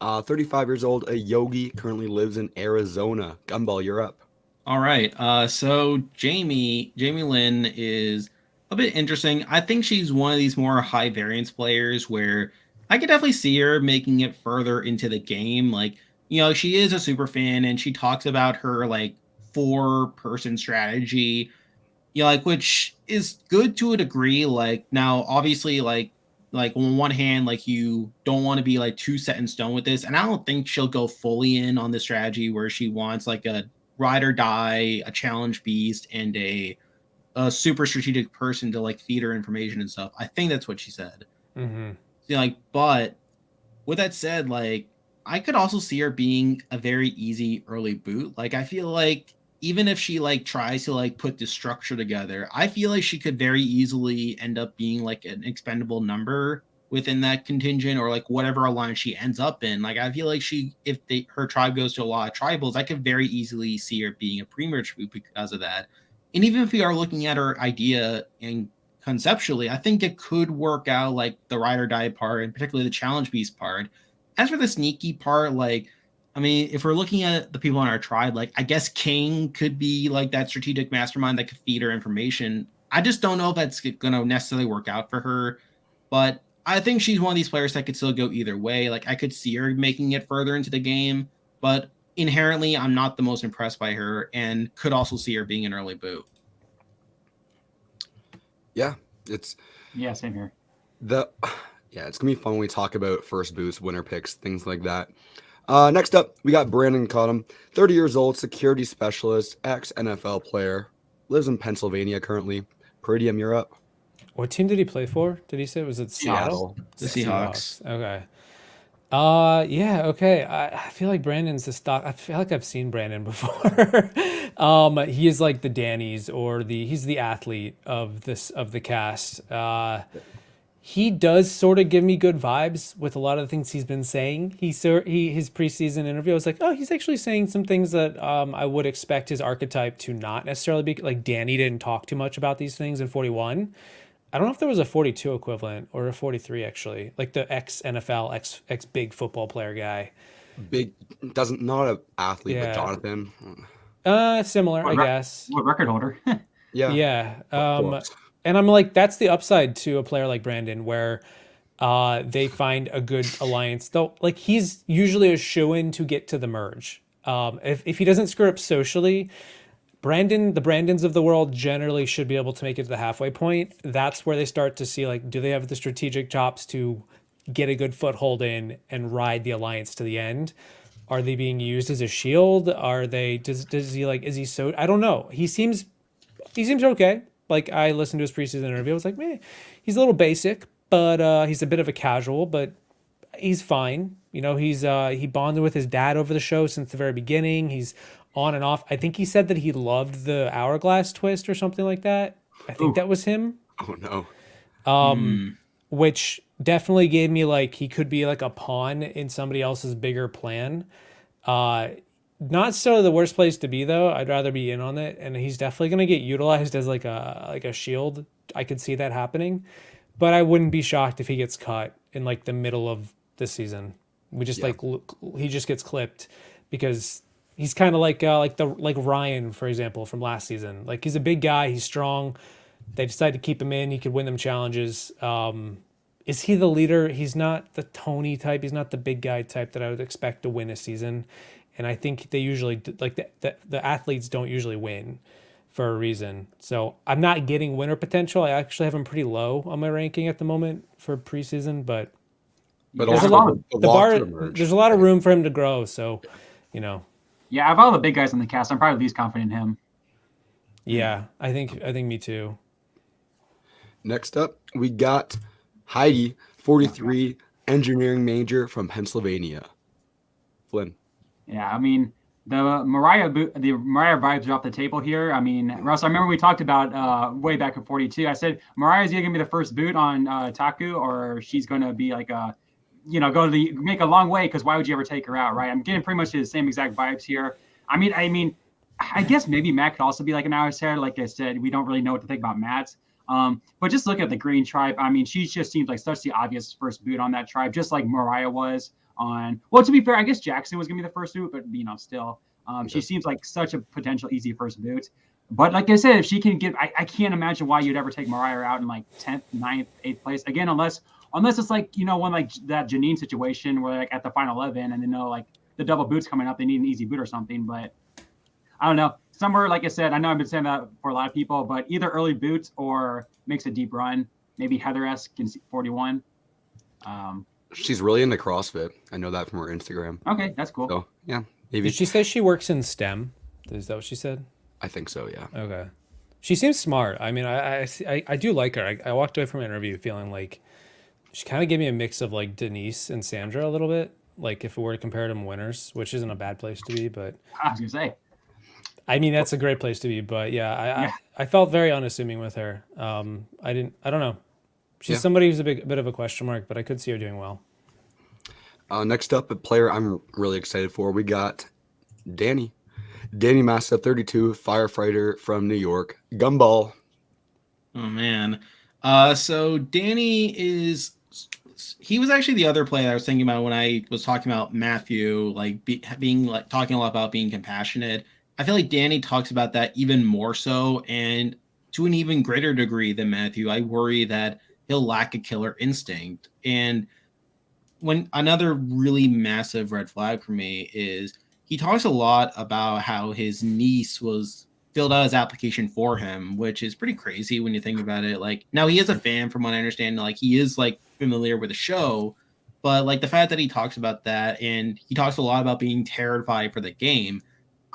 35 years old, a yogi, currently lives in Arizona. Gumball, you're up. All right. So Jamie Lynn is a bit interesting. I think she's one of these more high variance players where I could definitely see her making it further into the game. Like, she is a super fan and she talks about her like 4-person strategy, like, which is good to a degree. Like, now obviously like on one hand, like, you don't want to be like too set in stone with this, and I don't think she'll go fully in on the strategy where she wants like a ride or die, a challenge beast, and a super strategic person to like feed her information and stuff. I think that's what she said. Mm-hmm. Like, but with that said, like, I could also see her being a very easy early boot. Like, I feel like even if she like tries to like put this structure together, I feel like she could very easily end up being like an expendable number within that contingent, or like whatever alliance she ends up in. Like, I feel like her tribe goes to a lot of tribals, I could very easily see her being a pre-merge boot because of that. And even if we are looking at her idea and conceptually, I think it could work out, like the ride or die part, and particularly the challenge beast part. As for the sneaky part, like, I mean, if we're looking at the people on our tribe, like, I guess King could be like that strategic mastermind that could feed her information. I just don't know if that's going to necessarily work out for her. But I think she's one of these players that could still go either way. Like, I could see her making it further into the game, but inherently, I'm not the most impressed by her, and could also see her being an early boot. Yeah, same here. It's gonna be fun when we talk about first boots, winner picks, things like that. Next up, we got Brandon Cottom, 30 years old, security specialist, ex-NFL player, lives in Pennsylvania currently. Peridium, you're up. What team did he play for? Did he say was it Seattle? The Seahawks. Okay. Yeah, okay. I feel like Brandon's the stock. I feel like I've seen Brandon before. He is like the Danny's, or he's the athlete of the cast. He does sort of give me good vibes with a lot of the things he's been saying. His preseason interview, I was like, oh, he's actually saying some things that I would expect his archetype to not necessarily be. Like, Danny didn't talk too much about these things in 41. I don't know if there was a 42 equivalent or a 43 actually, like the ex-NFL, ex-big football player guy. Not an athlete, Yeah. but Jonathan. Similar, I guess. What record holder? Yeah. Yeah. Of course. And I'm like, that's the upside to a player like Brandon, where they find a good alliance. Though, like, he's usually a shoo-in to get to the merge. If he doesn't screw up socially, the Brandons of the world generally should be able to make it to the halfway point. That's where they start to see, like, do they have the strategic chops to get a good foothold in and ride the alliance to the end? Are they being used as a shield? Are they, does he like, is he so, I don't know. He seems okay. Like, I listened to his preseason interview. I was like, man, he's a little basic, but he's a bit of a casual, but he's fine. He bonded with his dad over the show since the very beginning. He's on and off. I think he said that he loved the hourglass twist or something like that. I think that was him. Oh no. Which definitely gave me like he could be like a pawn in somebody else's bigger plan. Not so the worst place to be though. I'd rather be in on it, and he's definitely going to get utilized as like a shield. I could see that happening, but I wouldn't be shocked if he gets cut in like the middle of the season. He just gets clipped because he's kind of like Ryan, for example, from last season. Like, he's a big guy, he's strong. They decide to keep him in. He could win them challenges. Is he the leader? He's not the Tony type. He's not the big guy type that I would expect to win a season. And I think they usually, like, the athletes don't usually win for a reason. So I'm not getting winner potential. I actually have him pretty low on my ranking at the moment for preseason, but there's a lot of room for him to grow. So, Yeah, of all the big guys on the cast, I'm probably least confident in him. Yeah, I think me too. Next up, we got Heidi, 43, engineering major from Pennsylvania. Flynn. Yeah, I mean, The Mariah vibes are off the table here. I mean, Russ, I remember we talked about way back in 42. I said Mariah's either gonna be the first boot on Taku, or she's gonna be like a, make a long way, because why would you ever take her out, right? I'm getting pretty much the same exact vibes here. I guess maybe Matt could also be like an hour's hair. Like I said, we don't really know what to think about Matt's. But just look at the Green tribe. I mean, she just seems like such the obvious first boot on that tribe, just like Mariah was on. Well, to be fair, I guess Jackson was gonna be the first boot, but still, she seems like such a potential easy first boot. But like I said, if she can get, I can't imagine why you'd ever take Mariah out in like 10th, 9th, 8th place again, unless it's like one like that Janine situation where like at the final 11 and like the double boots coming up, they need an easy boot or something. But I don't know. Somewhere, like I said, I know I've been saying that for a lot of people, but either early boots or makes a deep run. Maybe Heather-esque in 41. She's really into CrossFit. I know that from her Instagram. Okay, that's cool. So yeah, maybe. Did she say she works in STEM? Is that what she said? I think so. Yeah. Okay. She seems smart. I mean, I do like her. I walked away from an interview feeling like she kind of gave me a mix of like Denise and Sandra a little bit. Like if we were to compare them winners, which isn't a bad place to be, but I was gonna say. I mean, that's a great place to be, but yeah, I felt very unassuming with her. I don't know. She's somebody who's a bit of a question mark, but I could see her doing well. Next up, a player I'm really excited for. We got Danny Massa, 32, firefighter from New York, Gumball. Oh man. So Danny he was actually the other player I was thinking about when I was talking about Matthew, like being like talking a lot about being compassionate. I feel like Danny talks about that even more so, and to an even greater degree than Matthew. I worry that he'll lack a killer instinct. And when another really massive red flag for me is he talks a lot about how his niece was filled out his application for him, which is pretty crazy when you think about it. Like, now he is a fan from what I understand, like he is like familiar with the show, but like the fact that he talks about that, and he talks a lot about being terrified for the game,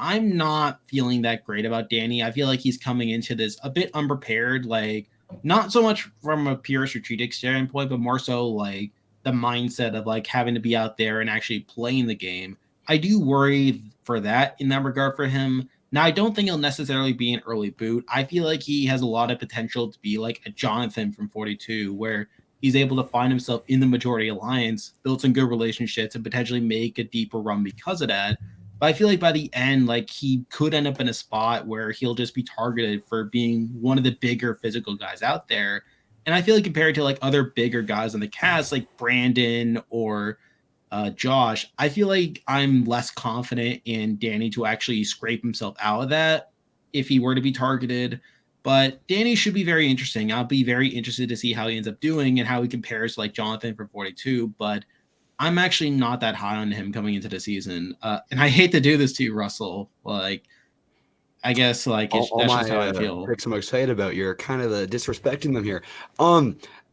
I'm not feeling that great about Danny. I feel like he's coming into this a bit unprepared, like not so much from a pure strategic standpoint, but more so like the mindset of like having to be out there and actually playing the game. I do worry for that in that regard for him. Now, I don't think he'll necessarily be an early boot. I feel like he has a lot of potential to be like a Jonathan from 42, where he's able to find himself in the majority alliance, build some good relationships, and potentially make a deeper run because of that. But I feel like by the end, like he could end up in a spot where he'll just be targeted for being one of the bigger physical guys out there. And I feel like compared to like other bigger guys on the cast, like Brandon or Josh, I feel like I'm less confident in Danny to actually scrape himself out of that if he were to be targeted. But Danny should be very interesting. I'll be very interested to see how he ends up doing and how he compares to like Jonathan from 42. But I'm actually not that high on him coming into the season. And I hate to do this to you, Russell. Like, I guess like that's just how I feel. Picks I'm excited about. You're kind of disrespecting them here.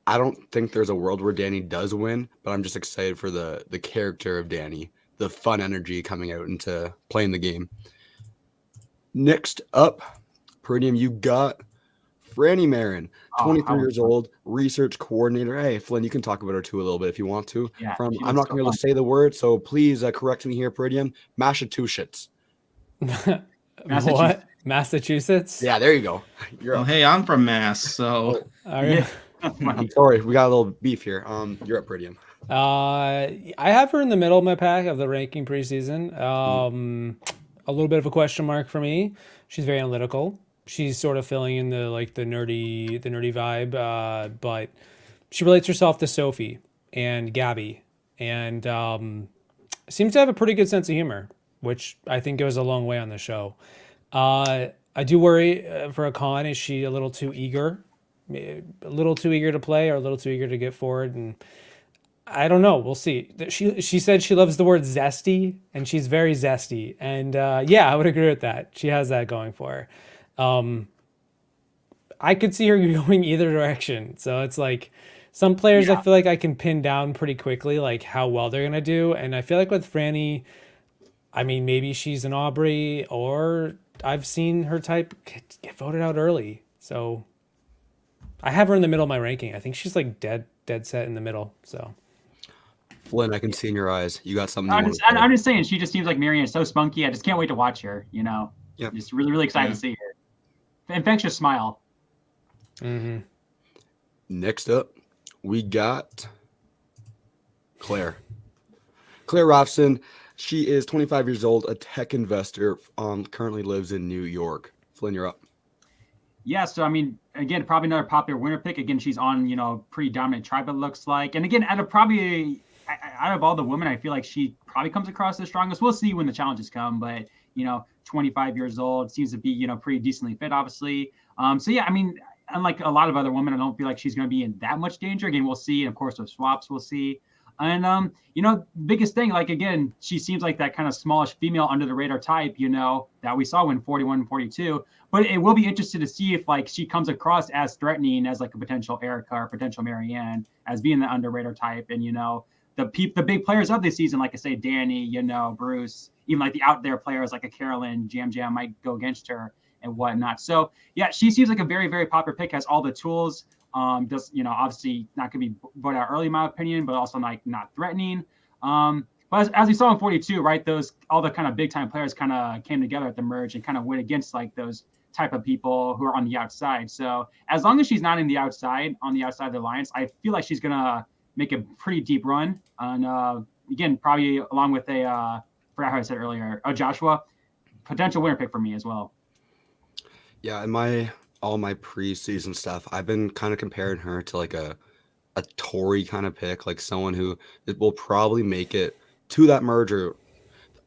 I don't think there's a world where Danny does win, but I'm just excited for the character of Danny, the fun energy coming out into playing the game. Next up, Peridium, you got Franny Marin, 23 years old, research coordinator. Hey, Flynn, you can talk about her too a little bit if you want to. Yeah, I'm not going to be able to say the word, so please correct me here, Peridium. Massachusetts. What? Massachusetts? Yeah, there you go. You're hey, I'm from Mass, so I'm sorry, we got a little beef here. You're up, Peridium. I have her in the middle of my pack of the ranking preseason. A little bit of a question mark for me. She's very analytical. She's sort of filling in the nerdy vibe, but she relates herself to Sophie and Gabby, and seems to have a pretty good sense of humor, which I think goes a long way on the show. I do worry for a con. Is she a little too eager? A little too eager to play, or a little too eager to get forward? And I don't know. We'll see. She said she loves the word zesty, and she's very zesty. And yeah, I would agree with that. She has that going for her. I could see her going either direction. So it's like some players I feel like I can pin down pretty quickly, like how well they're going to do. And I feel like with Franny, I mean, maybe she's an Aubrey, or I've seen her type get voted out early. So I have her in the middle of my ranking. I think she's like dead set in the middle. So Flynn, I can see in your eyes. You got something you want to say. I'm just saying, she just seems like Marianne is so spunky. I just can't wait to watch her. Yep. Just really, really excited to see her. Infectious smile. Mm-hmm. Next up, we got Claire. Claire Robson. She is 25 years old, a tech investor. Currently lives in New York. Flynn, you're up. Yeah, so I mean, again, probably another popular winner pick. Again, she's on, pretty dominant tribe, it looks like. And again, out of all the women, I feel like she probably comes across the strongest. We'll see when the challenges come, but 25 years old, seems to be, pretty decently fit, obviously. So yeah, I mean, unlike a lot of other women, I don't feel like she's going to be in that much danger. Again, we'll see. And of course, with swaps, we'll see. And biggest thing, like again, she seems like that kind of smallish female under the radar type, that we saw win 41 and 42. But it will be interesting to see if like she comes across as threatening as like a potential Erica or potential Marianne as being the under radar type. And the big players of this season, like I say, Danny, Bruce, even like the out there players like a Carolyn, Jam might go against her and whatnot. So yeah, she seems like a very, very popular pick, has all the tools. Just obviously not going to be voted out early in my opinion, but also like not threatening. But as we saw in 42, right, all the kind of big time players kind of came together at the merge and kind of went against like those type of people who are on the outside. So as long as she's not on the outside of the alliance, I feel like she's gonna make a pretty deep run. And again, probably along with forgot how I said earlier, Joshua, potential winner pick for me as well. Yeah, in all my preseason stuff, I've been kind of comparing her to like a Tory kind of pick, like someone who will probably make it to that merge or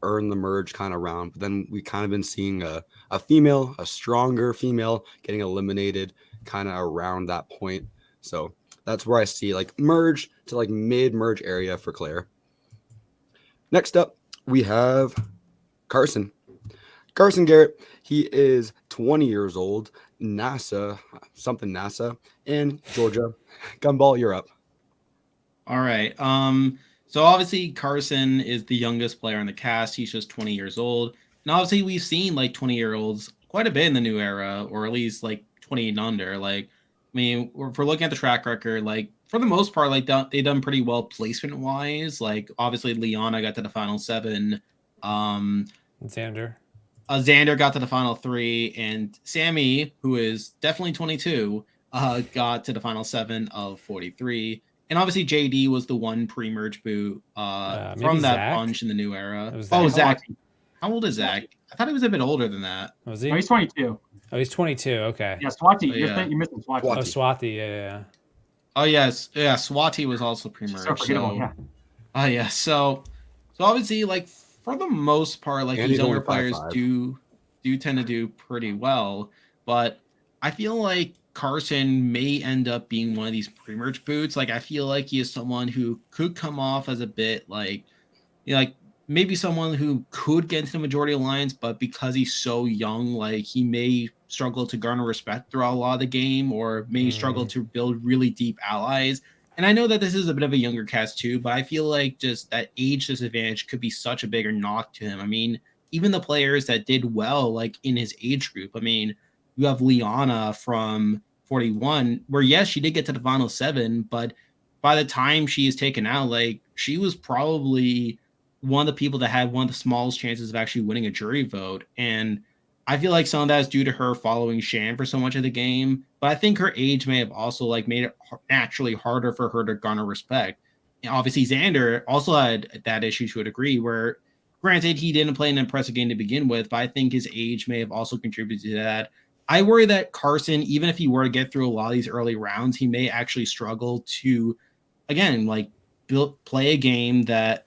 earn the merge kind of round. But then we kind of been seeing a stronger female getting eliminated kind of around that point. So that's where I see like merge to like mid-merge area for Claire. Next up, we have Carson. Carson Garrett, he is 20 years old, NASA, in Georgia. Gumball, you're up. All right. So obviously Carson is the youngest player on the cast. He's just 20 years old. And obviously we've seen like 20-year-olds quite a bit in the new era, or at least like 28 and under. Like, I mean, if we're looking at the track record, like for the most part, like they done pretty well placement wise. Like obviously Liana got to the final 7. Xander got to the final 3, and Sammy, who is definitely 22, got to the final 7 of 43. And obviously JD was the one pre-merge boot from that Zach? bunch in the new era. Zach. How old is Zach? I thought he was a bit older than that. Was he? No, he's 22. Oh, he's 22. Okay. Yeah, Swati. Yeah. You're missing Swati. Oh, Swati. Yeah. Oh yes, yeah. Swati was also pre-merge. So forgettable. Yeah. Oh yeah. So obviously, like for the most part, like these younger players do tend to do pretty well. But I feel like Carson may end up being one of these pre-merge boots. Like I feel like he is someone who could come off as a bit like, like maybe someone who could get into the majority alliance, but because he's so young, like he may struggle to garner respect throughout a lot of the game, or may struggle to build really deep allies. And I know that this is a bit of a younger cast too, but I feel like just that age disadvantage could be such a bigger knock to him. I mean, even the players that did well, like in his age group, I mean, you have Liana from 41, where yes, she did get to the final 7, but by the time she is taken out, like she was probably one of the people that had one of the smallest chances of actually winning a jury vote. And I feel like some of that is due to her following Shan for so much of the game, but I think her age may have also like made it naturally harder for her to garner respect. And obviously Xander also had that issue to a degree, where granted he didn't play an impressive game to begin with, but I think his age may have also contributed to that. I worry that Carson, even if he were to get through a lot of these early rounds, he may actually struggle to, again, like play a game that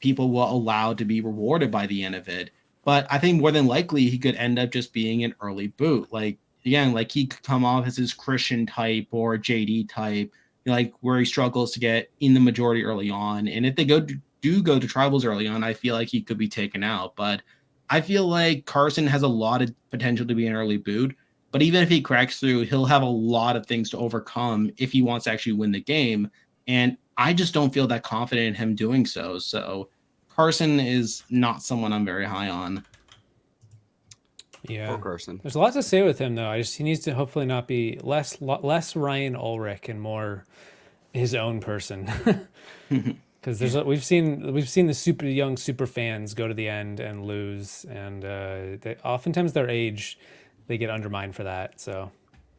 people will allow to be rewarded by the end of it. But I think more than likely he could end up just being an early boot. Like, again, like he could come off as his Christian type or JD type, like where he struggles to get in the majority early on. And if they do go to tribals early on, I feel like he could be taken out. But I feel like Carson has a lot of potential to be an early boot. But even if he cracks through, he'll have a lot of things to overcome if he wants to actually win the game. And I just don't feel that confident in him doing so. So Carson is not someone I'm very high on. Yeah. Poor Carson. There's a lot to say with him though. He needs to hopefully not be less Ryan Ulrich and more his own person. because we've seen the super young super fans go to the end and lose, and they oftentimes their age, they get undermined for that. So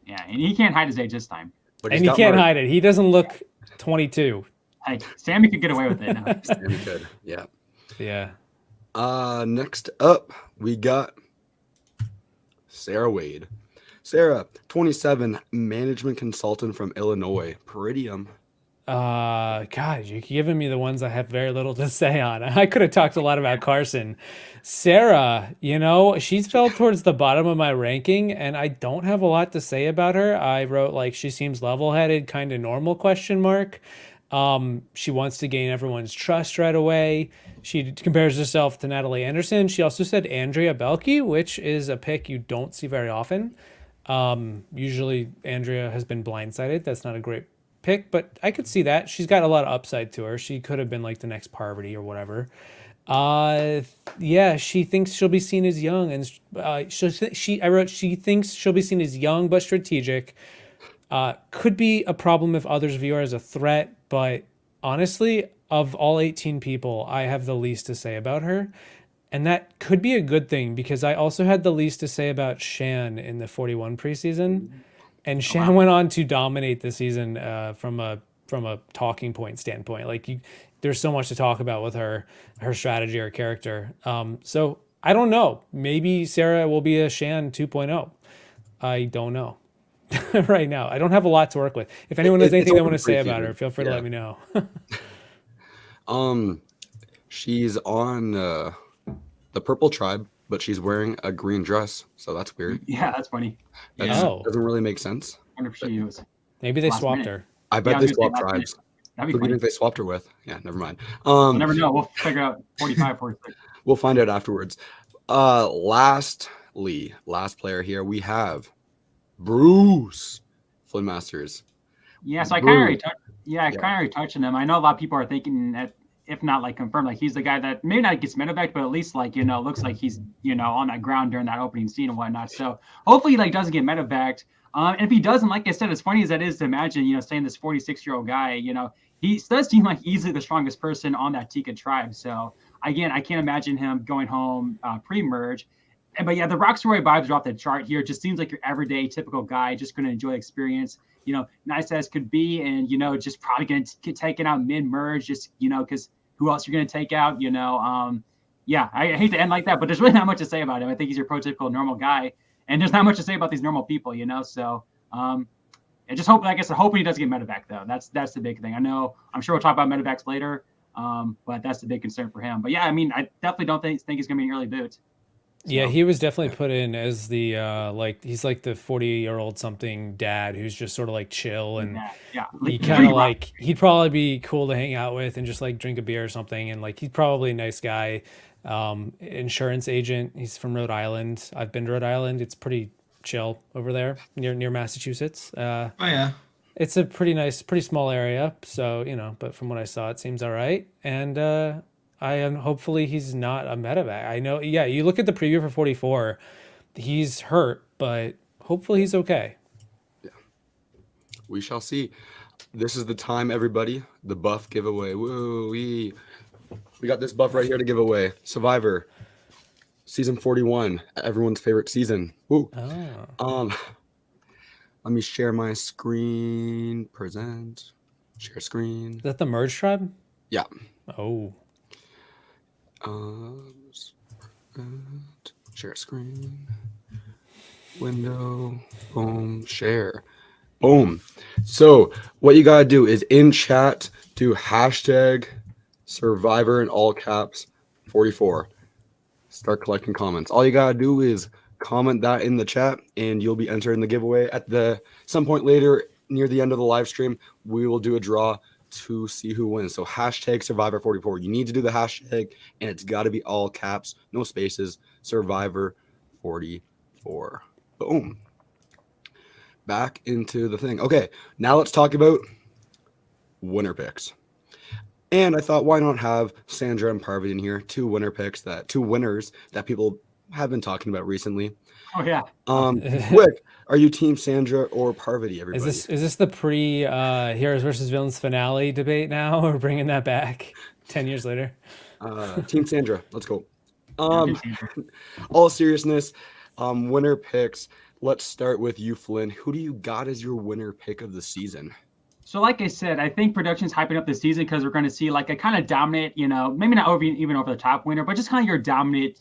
Yeah, and he can't hide his age this time. But and he can't hide it. He doesn't look 22. Hey, Sammy could get away with it now. Sammy could. Yeah. Yeah. Next up, we got Sarah Wade. Sarah, 27, management consultant from Illinois, Peridium. God, you're giving me the ones I have very little to say on. I could have talked a lot about Carson. Sarah, she's fell towards the bottom of my ranking, and I don't have a lot to say about her. I wrote like she seems level-headed, kind of normal question mark. She wants to gain everyone's trust right away. She compares herself to Natalie Anderson. She also said Andrea Belke, which is a pick you don't see very often. Usually Andrea has been blindsided. That's not a great pick, but I could see that. She's got a lot of upside to her. She could have been like the next Parvati or whatever. Yeah, she thinks she'll be seen as young, and I wrote she thinks she'll be seen as young but strategic. Could be a problem if others view her as a threat, but honestly, of all 18 people, I have the least to say about her. And that could be a good thing, because I also had the least to say about Shan in the 41 preseason. And Shan went on to dominate the season from a talking point standpoint. Like there's so much to talk about with her strategy, her character. So I don't know. Maybe Sarah will be a Shan 2.0. I don't know right now. I don't have a lot to work with. If anyone has anything they want to say about her, feel free to let me know. She's on the Purple Tribe, but she's wearing a green dress, so that's weird. Yeah, that's funny. That doesn't really make sense. I wonder if she was. Maybe they swapped her. I bet they swapped tribes. That'd be Who do you funny. think they swapped her with? Yeah, never mind. We'll never know. We'll figure out 45, 46. We'll find out afterwards. Lastly, last player here, we have Bruce Flynn Masters. Yeah, so I kind of already touched on him. I know a lot of people are thinking that, if not like confirmed, like he's the guy that maybe not gets medevac, but at least like, looks like he's, on that ground during that opening scene and whatnot. So hopefully he doesn't get medevac. And if he doesn't, like I said, as funny as that is to imagine, saying this 46-year-old guy, he does seem like easily the strongest person on that Tika tribe. So again, I can't imagine him going home pre-merge. But yeah, the Roxroy vibes are off the chart here. It just seems like your everyday typical guy, just going to enjoy the experience. Nice as could be, and just probably going to get taken out mid-merge, just because who else you're going to take out? Yeah, I hate to end like that, but there's really not much to say about him. I think he's your prototypical normal guy, and there's not much to say about these normal people, So, I just hope, like I said, hoping he doesn't get medevac though. That's the big thing. I'm sure we'll talk about medevacs later, but that's the big concern for him. But yeah, I definitely don't think he's going to be an early boot. So. Yeah, he was definitely put in as the he's like the 40-year-old something dad who's just sort of like chill, and he kind of like he'd probably be cool to hang out with and just like drink a beer or something, and like he's probably a nice guy. Insurance agent. He's from Rhode Island. I've been to Rhode Island. It's pretty chill over there near Massachusetts. Oh yeah. It's a pretty nice, pretty small area. So, but from what I saw, it seems all right. And hopefully he's not a medevac. I know, yeah, you look at the preview for 44, he's hurt, but hopefully he's okay. Yeah. We shall see. This is the time, everybody. The buff giveaway. Woo, we got this buff right here to give away. Survivor, season 41, everyone's favorite season. Woo. Oh. Let me share my screen. Present. Share screen. Is that the Merge Tribe? Yeah. Oh. Share screen. Window. Boom. Share. Boom. So what you gotta do is in chat do hashtag Survivor in all caps 44. Start collecting comments. All you gotta do is comment that in the chat, and you'll be entered in the giveaway. At some point later, near the end of the live stream, we will do a draw to see who wins. So hashtag Survivor 44. You need to do the hashtag, and it's got to be all caps, no spaces. Survivor 44. Boom. Back into the thing. Okay, now let's talk about winner picks. And I thought, why not have Sandra and Parvati in here? Two winners that people have been talking about recently. Oh yeah. Quick, are you Team Sandra or Parvati, everybody? Is this the pre Heroes versus Villains finale debate now? We're bringing that back 10 years later. Team Sandra, let's go. Yeah, All seriousness, winner picks. Let's start with you, Flynn. Who do you got as your winner pick of the season? So like I said, I think production's hyping up the season because we're going to see like a kind of dominant, maybe not even over the top winner, but just kind of your dominant,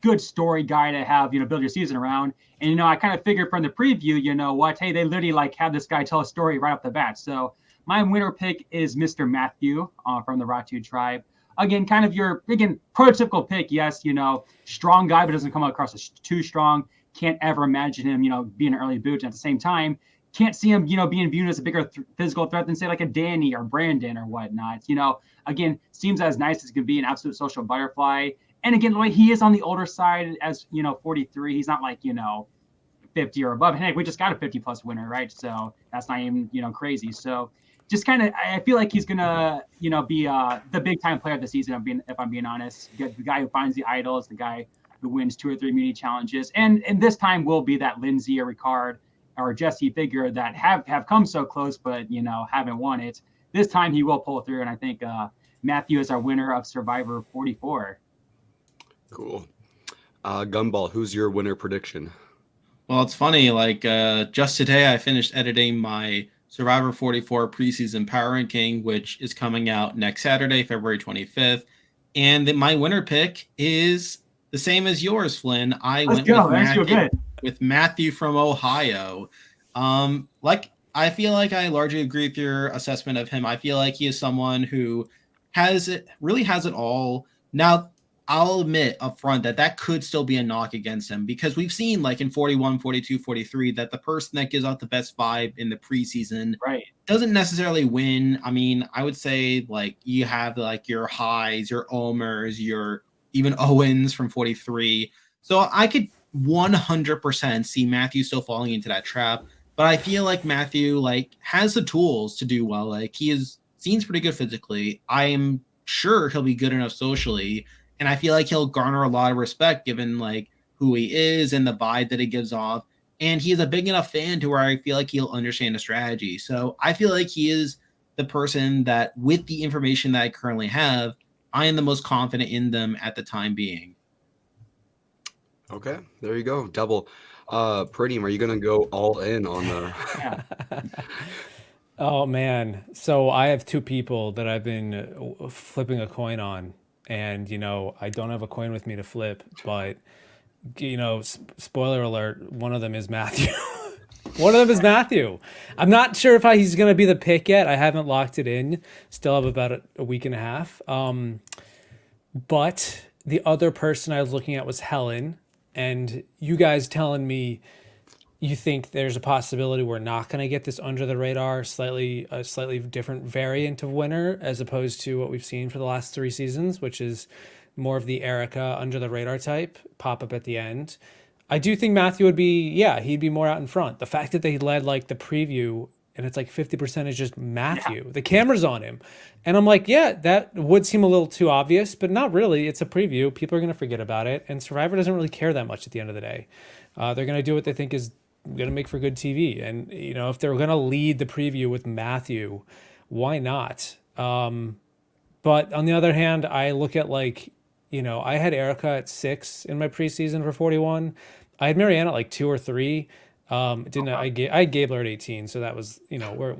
good story guy to have, build your season around. And, I kind of figured from the preview, hey, they literally like have this guy tell a story right off the bat. So my winner pick is Mr. Matthew from the Ratu tribe. Again, kind of your, prototypical pick. Yes, strong guy, but doesn't come across as too strong. Can't ever imagine him, being an early boot. And at the same time, can't see him, being viewed as a bigger physical threat than say like a Danny or Brandon or whatnot. Again, seems as nice as can be, an absolute social butterfly. And again, the way he is on the older side as, 43, he's not like, 50 or above. Hey, we just got a 50+ winner, right? So that's not even, crazy. So just kind of, I feel like he's gonna, be the big time player of the season. If I'm being honest, the guy who finds the idols, the guy who wins 2 or 3 mini challenges, and this time will be that Lindsay or Ricard or Jesse figure that have come so close, but haven't won it. This time he will pull through, and I think Matthew is our winner of Survivor 44. Cool. Gumball, who's your winner prediction? Well, it's funny. Like just today, I finished editing my Survivor 44 preseason power ranking, which is coming out next Saturday, February 25th. And my winner pick is the same as yours, Flynn. With Matthew from Ohio. I feel like I largely agree with your assessment of him. I feel like he is someone who really has it all. Now, I'll admit up front that could still be a knock against him because we've seen like in 41, 42, 43 that the person that gives out the best vibe in the preseason doesn't necessarily win. I mean, I would say like you have like your highs, your Omers, your even Owens from 43. So I could 100% see Matthew still falling into that trap, but I feel like Matthew like has the tools to do well. Like seems pretty good physically. I am sure he'll be good enough socially, and I feel like he'll garner a lot of respect given like who he is and the vibe that he gives off. And he is a big enough fan to where I feel like he'll understand the strategy. So I feel like he is the person that, with the information that I currently have, I am the most confident in them at the time being. Okay, there you go. Double. Pretty, are you gonna go all in on the? Oh man, so I have 2 people that I've been flipping a coin on, and I don't have a coin with me to flip, but spoiler alert, one of them is Matthew. One of them is Matthew. I'm not sure if he's going to be the pick yet. I haven't locked it in. Still have about a week and a half. But the other person I was looking at was Helen. And you guys telling me you think there's a possibility we're not going to get this under the radar, a slightly different variant of winner as opposed to what we've seen for the last 3 seasons, which is more of the Erica under the radar type pop up at the end. I do think Matthew would be, he'd be more out in front. The fact that they led like the preview and it's like 50% is just Matthew. Yeah. The camera's on him. And I'm like, that would seem a little too obvious, but not really. It's a preview. People are going to forget about it. And Survivor doesn't really care that much at the end of the day. They're going to do what they think is going to make for good TV. And, if they're going to lead the preview with Matthew, why not? But on the other hand, I look at like, I had Erica at 6 in my preseason for 41. I had Marianne at like 2 or 3. I had Gabler at 18, so that was, we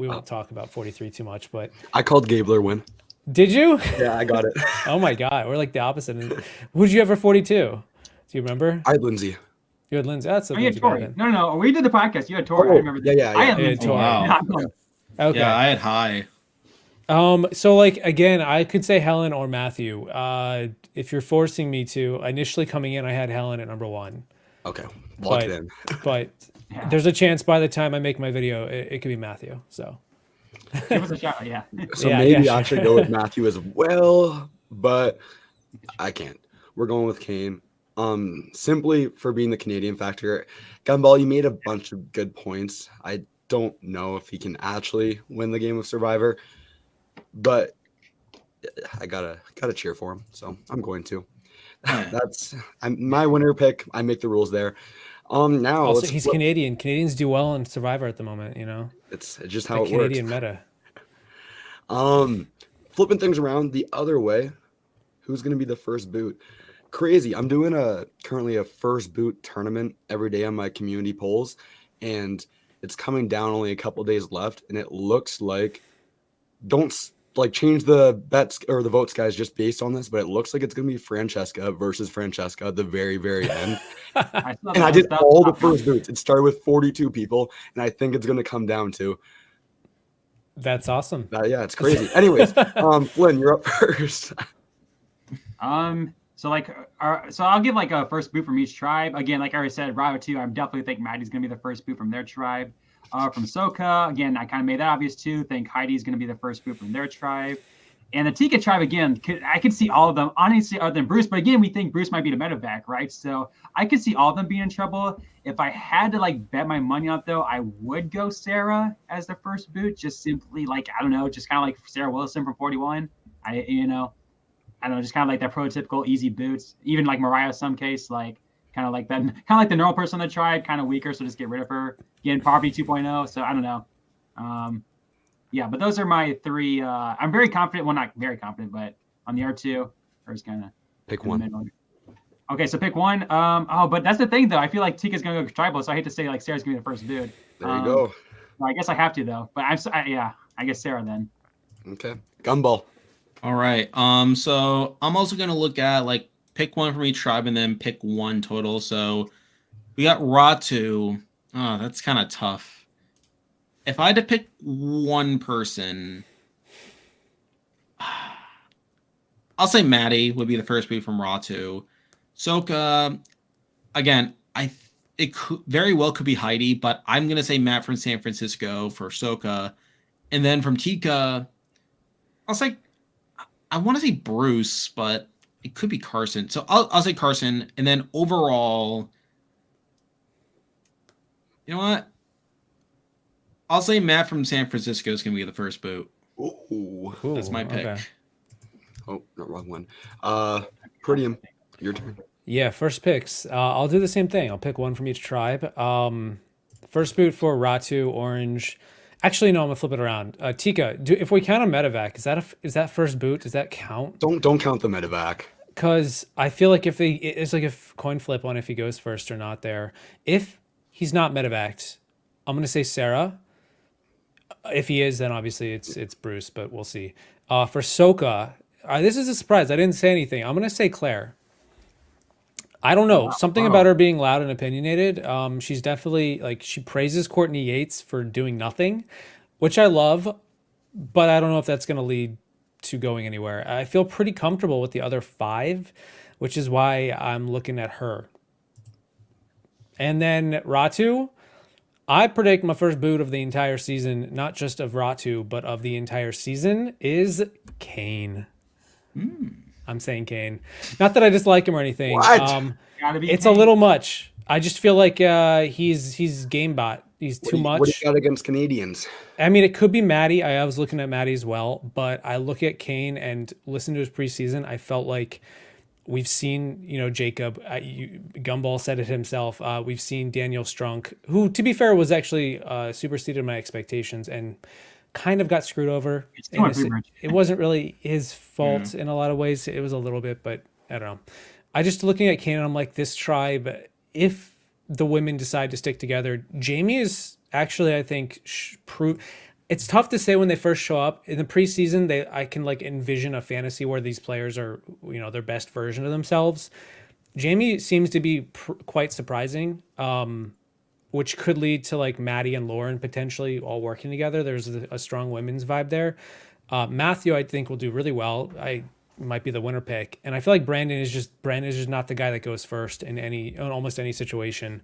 won't talk about 43 too much, but I called Gabler win. Did you? Yeah, I got it. Oh my God, we're like the opposite. Who'd you have for 42? Do you remember? I had Lindsay. You had Lindsay. That's you had Tori. No. We did the podcast. You had Tori. I remember. Yeah. I had Lindsay. Tori. Wow. Okay. Yeah, I had High. So like again, I could say Helen or Matthew. If you're forcing me to, initially coming in, I had Helen at number 1. Okay, lock it in. But there's a chance by the time I make my video, it could be Matthew. So give us a shot. Yeah. So maybe I should go with Matthew as well, but I can't. We're going with Kane. Simply for being the Canadian factor. Gumball, you made a bunch of good points. I don't know if he can actually win the game of Survivor, but I gotta cheer for him, so I'm going to. Yeah. That's my winner pick. I make the rules there. Now Also, let's he's flip. Canadian. Canadians do well in Survivor at the moment. It's just how The it works. Canadian meta. Flipping things around the other way. Who's gonna be the first boot? Crazy. I'm doing currently a first boot tournament every day on my community polls, and it's coming down only a couple days left, and it looks like don't change the bets or the votes, guys, just based on this, but it looks like it's gonna be Francesca versus Francesca at the very, very end. I saw And I that. did That's all the top one. first boots. It started with 42 people, and I think it's gonna come down to That's awesome. yeah, it's crazy. Anyways, Flynn, you're up first. So I'll give like a first boot from each tribe. Again, like I already said, Rao 2, I definitely think Maddie's gonna be the first boot from their tribe. From Soka, again, I kind of made that obvious too. Think Heidi's gonna be the first boot from their tribe. And the Tika tribe, again, I could see all of them, honestly, other than Bruce. But again, we think Bruce might be the medevac, right? So I could see all of them being in trouble. If I had to like bet my money on it, though, I would go Sarah as the first boot. Just simply like, I don't know, just kind of like Sarah Wilson from 41. I don't know, just kind of like that prototypical easy boots. Even like Mariah, in some case, like kind of like that, kind of like the normal person on the tribe, kind of weaker, so just get rid of her. Again, Poverty 2.0. So I don't know. Yeah, but those are my three. I'm very confident. Well, not very confident, but on the R2, or is kind of Pick one. Okay, so pick one. But that's the thing, though. I feel like Tika's gonna go tribal, so I hate to say like Sarah's gonna be the first dude. There you go. I guess I have to though. But I guess Sarah then. Okay, Gumball. All right. So I'm also gonna look at like pick one from each tribe and then pick one total. So we got Ratu. Oh, that's kind of tough. If I had to pick one person, I'll say Maddie would be the first boot from Ratu. Soka, again, it could, very well could be Heidi, but I'm gonna say Matt from San Francisco for Soka, and then from Tika, I'll say I want to say Bruce, but it could be Carson. So I'll say Carson, and then overall, you know what? I'll say Matt from San Francisco is gonna be the first boot. Ooh. That's my pick. Okay. Oh, not wrong one. Prettium, your turn. Yeah, first picks. I'll do the same thing. I'll pick one from each tribe. First boot for Ratu, Orange. Actually, no, I'm gonna flip it around. Tika, if we count a medevac, is that first boot? Does that count? Don't count the medevac. Because I feel like it's like a coin flip on if he goes first or not there. If he's not medevaced, I'm gonna say Sarah. If he is, then obviously it's Bruce, but we'll see. For Soka, this is a surprise. I didn't say anything. I'm gonna say Claire. I don't know. Something about her being loud and opinionated. She's definitely like she praises Courtney Yates for doing nothing, which I love, but I don't know if that's gonna lead to going anywhere. I feel pretty comfortable with the other 5, which is why I'm looking at her. And then Ratu, I predict my first boot of the entire season, not just of Ratu, but of the entire season, is Kane. I'm saying Kane. Not that I dislike him or anything. What? It's a little much. I just feel like he's game bot. He's too much. What do you got against Canadians? I mean, it could be Maddie. I was looking at Maddie as well, but I look at Kane and listen to his preseason. I felt like we've seen, Jacob. Gumball said it himself. We've seen Daniel Strunk, who, to be fair, was actually superseded my expectations and kind of got screwed over. It wasn't really his fault in a lot of ways. It was a little bit, but I don't know. I just looking at Kane, I'm like, this tribe, if the women decide to stick together, Jamie is actually, I think, it's tough to say when they first show up in the preseason. I can like envision a fantasy where these players are, their best version of themselves. Jamie seems to be quite surprising, which could lead to like Maddie and Lauren potentially all working together. There's a strong women's vibe there. Matthew, I think, will do really well. I might be the winner pick, and I feel like Brandon is just not the guy that goes first in almost any situation,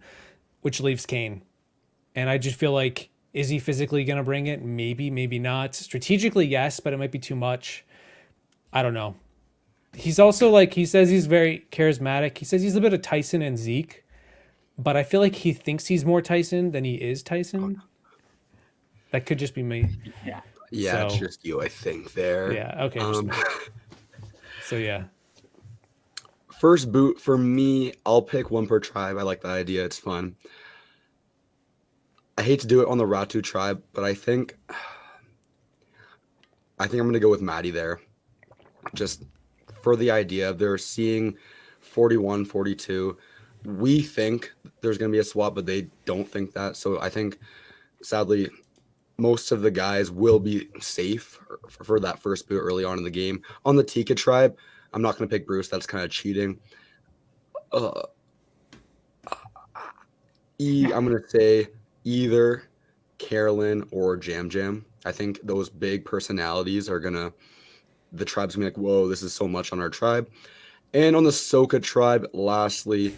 which leaves Kane. And I just feel like, is he physically going to bring it? Maybe, maybe not. Strategically, yes, but it might be too much. I don't know. He's also like, he says he's very charismatic. He says he's a bit of Tyson and Zeke, but I feel like he thinks he's more Tyson than he is Tyson. That could just be me. Yeah, it's just you, I think, there. Yeah, okay. So, yeah. First boot for me, I'll pick one per tribe. I like the idea. It's fun. I hate to do it on the Ratu tribe, but I think I'm going to go with Maddie there. Just for the idea. They're seeing 41, 42. We think there's going to be a swap, but they don't think that. So I think, sadly, most of the guys will be safe for that first boot early on in the game. On the Tika tribe, I'm not going to pick Bruce. That's kind of cheating. I'm going to say either Carolyn or Jam Jam. I think those big personalities are going to, the tribe's going to be like, whoa, this is so much on our tribe. And on the Soka tribe, lastly,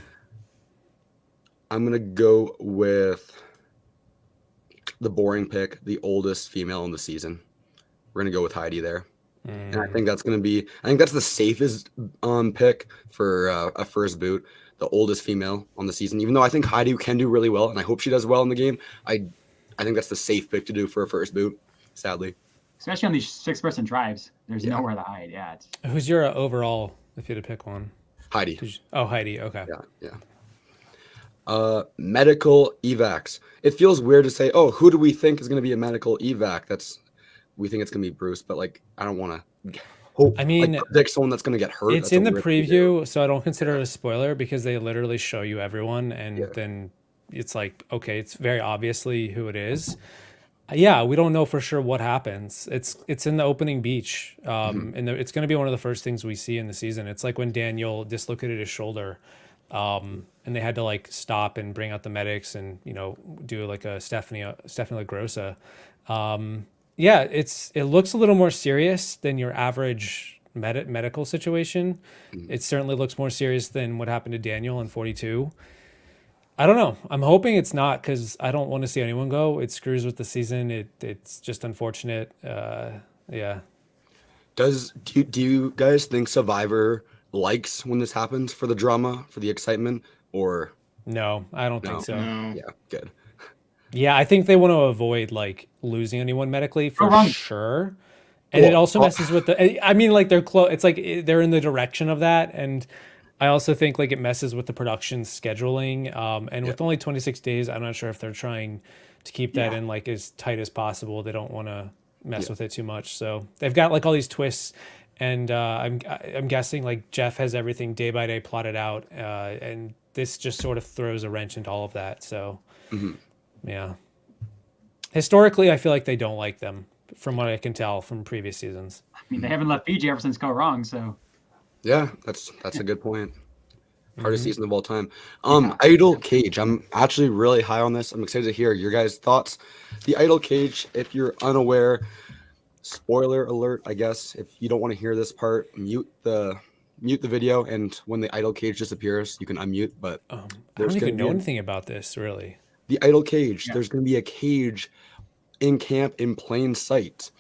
I'm going to go with the boring pick, the oldest female in the season. We're going to go with Heidi there. And I think that's going to be, I think that's the safest pick for a first boot, the oldest female on the season. Even though I think Heidi can do really well, and I hope she does well in the game, I think that's the safe pick to do for a first boot, sadly. Especially on these 6-person tribes. There's nowhere to hide. Yeah. Who's your overall, if you had to pick one? Heidi. Heidi. Okay. Yeah. Medical evacs. It feels weird to say, oh, who do we think is going to be a medical evac? We think it's going to be Bruce, but like, I don't want to hope. I mean, predict someone that's going to get hurt. It's in the preview, so I don't consider it a spoiler because they literally show you everyone, and then it's like, okay, it's very obviously who it is. Yeah, we don't know for sure what happens. It's in the opening beach, and it's going to be one of the first things we see in the season. It's like when Daniel dislocated his shoulder, and they had to like stop and bring out the medics and do like a Stephanie LaGrossa. Yeah, it looks a little more serious than your average medical situation. It certainly looks more serious than what happened to Daniel in 42. I don't know. I'm hoping it's not because I don't want to see anyone go. It screws with the season. It's just unfortunate. Yeah. Do you guys think Survivor likes when this happens for the drama, for the excitement, or no? I don't think so. No. Yeah, good. Yeah, I think they want to avoid like losing anyone medically for sure. And it also messes with they're close. It's like they're in the direction of that, and I also think like it messes with the production scheduling. And with only 26 days, I'm not sure if they're trying to keep that in like as tight as possible. They don't want to mess with it too much, so they've got like all these twists. And I'm guessing like Jeff has everything day by day plotted out, and this just sort of throws a wrench into all of that. So. Yeah. Historically, I feel like they don't like them, from what I can tell from previous seasons. I mean, they haven't left Fiji ever since Go Wrong, so. Yeah, that's a good point. Hardest season of all time. Idol Cage. I'm actually really high on this. I'm excited to hear your guys' thoughts. The Idol Cage, if you're unaware, spoiler alert, I guess. If you don't want to hear this part, mute the video, and when the Idol Cage disappears, you can unmute. But I don't even know anything about this, really. The Idol Cage. There's going to be a cage in camp in plain sight.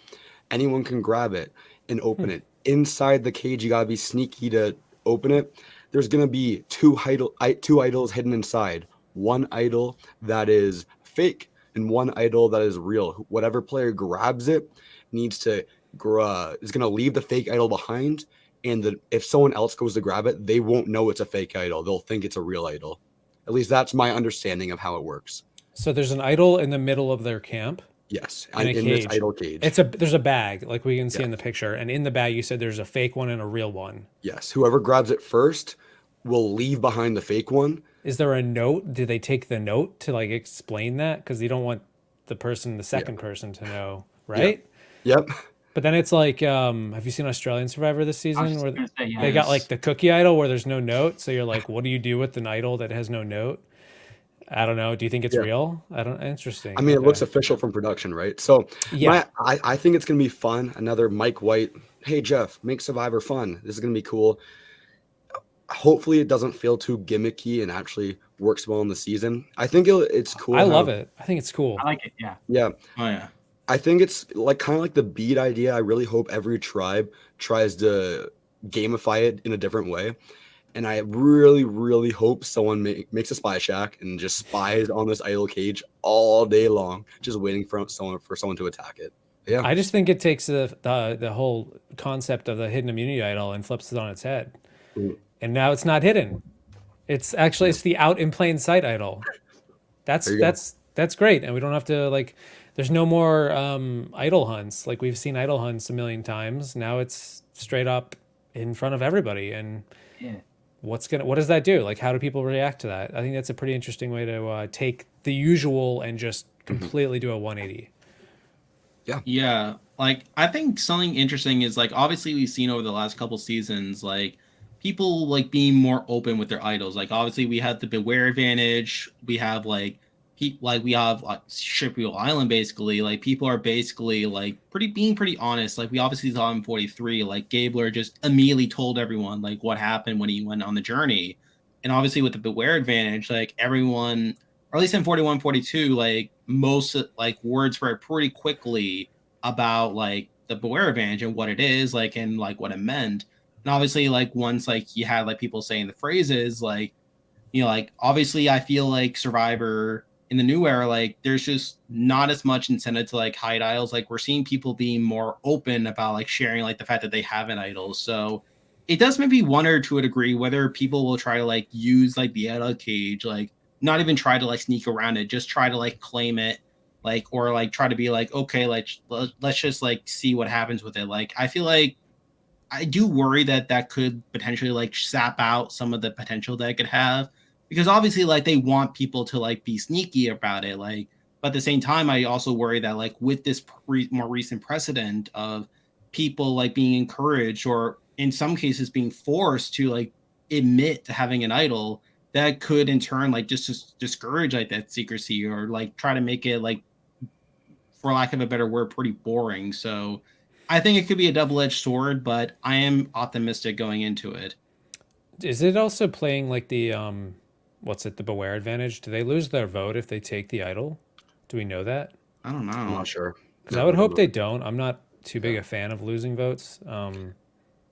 Anyone can grab it and open it. Inside the cage, you got to be sneaky to open it. There's going to be two idols hidden inside. One idol that is fake and one idol that is real. Whatever player grabs it needs to is going to leave the fake idol behind. And if someone else goes to grab it, they won't know it's a fake idol. They'll think it's a real idol. At least that's my understanding of how it works. So there's an idol in the middle of their camp? Yes, in this idol cage. There's a bag, like we can see in the picture. And in the bag, you said there's a fake one and a real one. Yes, whoever grabs it first will leave behind the fake one. Is there a note? Do they take the note to like explain that? Because you don't want the second person to know, right? Yep. But then it's like, have you seen Australian Survivor this season? Where yes. They got like the cookie idol where there's no note. So you're like, what do you do with an idol that has no note? I don't know. Do you think it's real? Interesting. I mean, it looks official from production, right? So I think it's going to be fun. Another Mike White. Hey, Jeff, make Survivor fun. This is going to be cool. Hopefully it doesn't feel too gimmicky and actually works well in the season. I think it's cool. I love it. I think it's cool. I like it. Yeah. Yeah. Oh yeah. I think it's like kind of like the bead idea. I really hope every tribe tries to gamify it in a different way. And I really, really hope someone makes a spy shack and just spies on this idol cage all day long, just waiting for someone to attack it. Yeah. I just think it takes the whole concept of the hidden immunity idol and flips it on its head. and now it's not hidden. It's actually it's the out in plain sight idol. That's There you go. that's great, and we don't have to like. There's no more idol hunts. Like we've seen idol hunts a million times. Now it's straight up in front of everybody. And Yeah. what does that do? Like how do people react to that? I think that's a pretty interesting way to take the usual and just completely do a 180. Yeah, like I think something interesting is like obviously we've seen over the last couple seasons like people like being more open with their idols. Like obviously we have the Beware advantage. We have like we have like Shipwheel Island basically. Like people are basically like pretty honest. Like we obviously saw in 43, like Gabler just immediately told everyone like what happened when he went on the journey. And obviously with the Beware advantage, like everyone, or at least in 41, 42, like most like words spread pretty quickly about like the Beware advantage and what it is, like and like what it meant. And obviously, like once like you had like people saying the phrases, like like obviously I feel like Survivor in the new era, like there's just not as much incentive to like hide idols. Like we're seeing people being more open about like sharing like the fact that they have an idol. So it does maybe wonder to a degree whether people will try to like use like the idol cage, like not even try to like sneak around it, just try to like claim it, like or like try to be like okay, like let's just like see what happens with it. Like I feel like I do worry that that could potentially like sap out some of the potential that it could have, because obviously like they want people to like be sneaky about it, like but at the same time I also worry that like with this more recent precedent of people like being encouraged or in some cases being forced to like admit to having an idol, that could in turn like just discourage like that secrecy or like try to make it like, for lack of a better word, pretty boring. So I think it could be a double-edged sword, but I am optimistic going into it. Is it also playing like the what's it, the Beware advantage? Do they lose their vote if they take the idol? Do we know that? I don't I'm know. not sure. Because I would hope they don't. I'm not too big a fan of losing votes.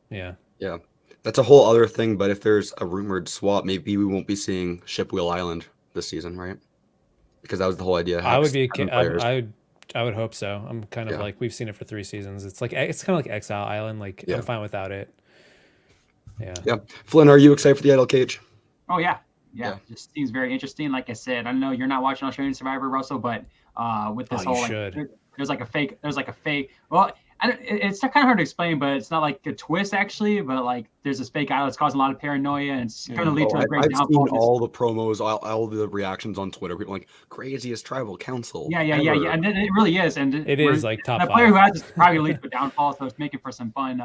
Yeah. Yeah, that's a whole other thing. But if there's a rumored swap, maybe we won't be seeing Shipwheel Island this season, right? Because that was the whole idea. I would be. Having players. I would hope so. I'm kind of like we've seen it for 3 seasons. It's like it's kind of like Exile Island. Like I'm fine without it. Yeah. Yeah. Flynn, are you excited for the idol cage? Oh yeah. Just seems very interesting. Like I said, I know you're not watching Australian Survivor, Russell, but with this whole like, there's like a fake. Well, it's kind of hard to explain, but it's not like a twist actually. But like there's this fake idol that's causing a lot of paranoia, and it's going to lead to a great downfall. I've seen all the promos, all the reactions on Twitter. People like craziest tribal council. Yeah, and it really is, and it is like top 5. The player who has this probably lead to a downfall, so it's making for some fun.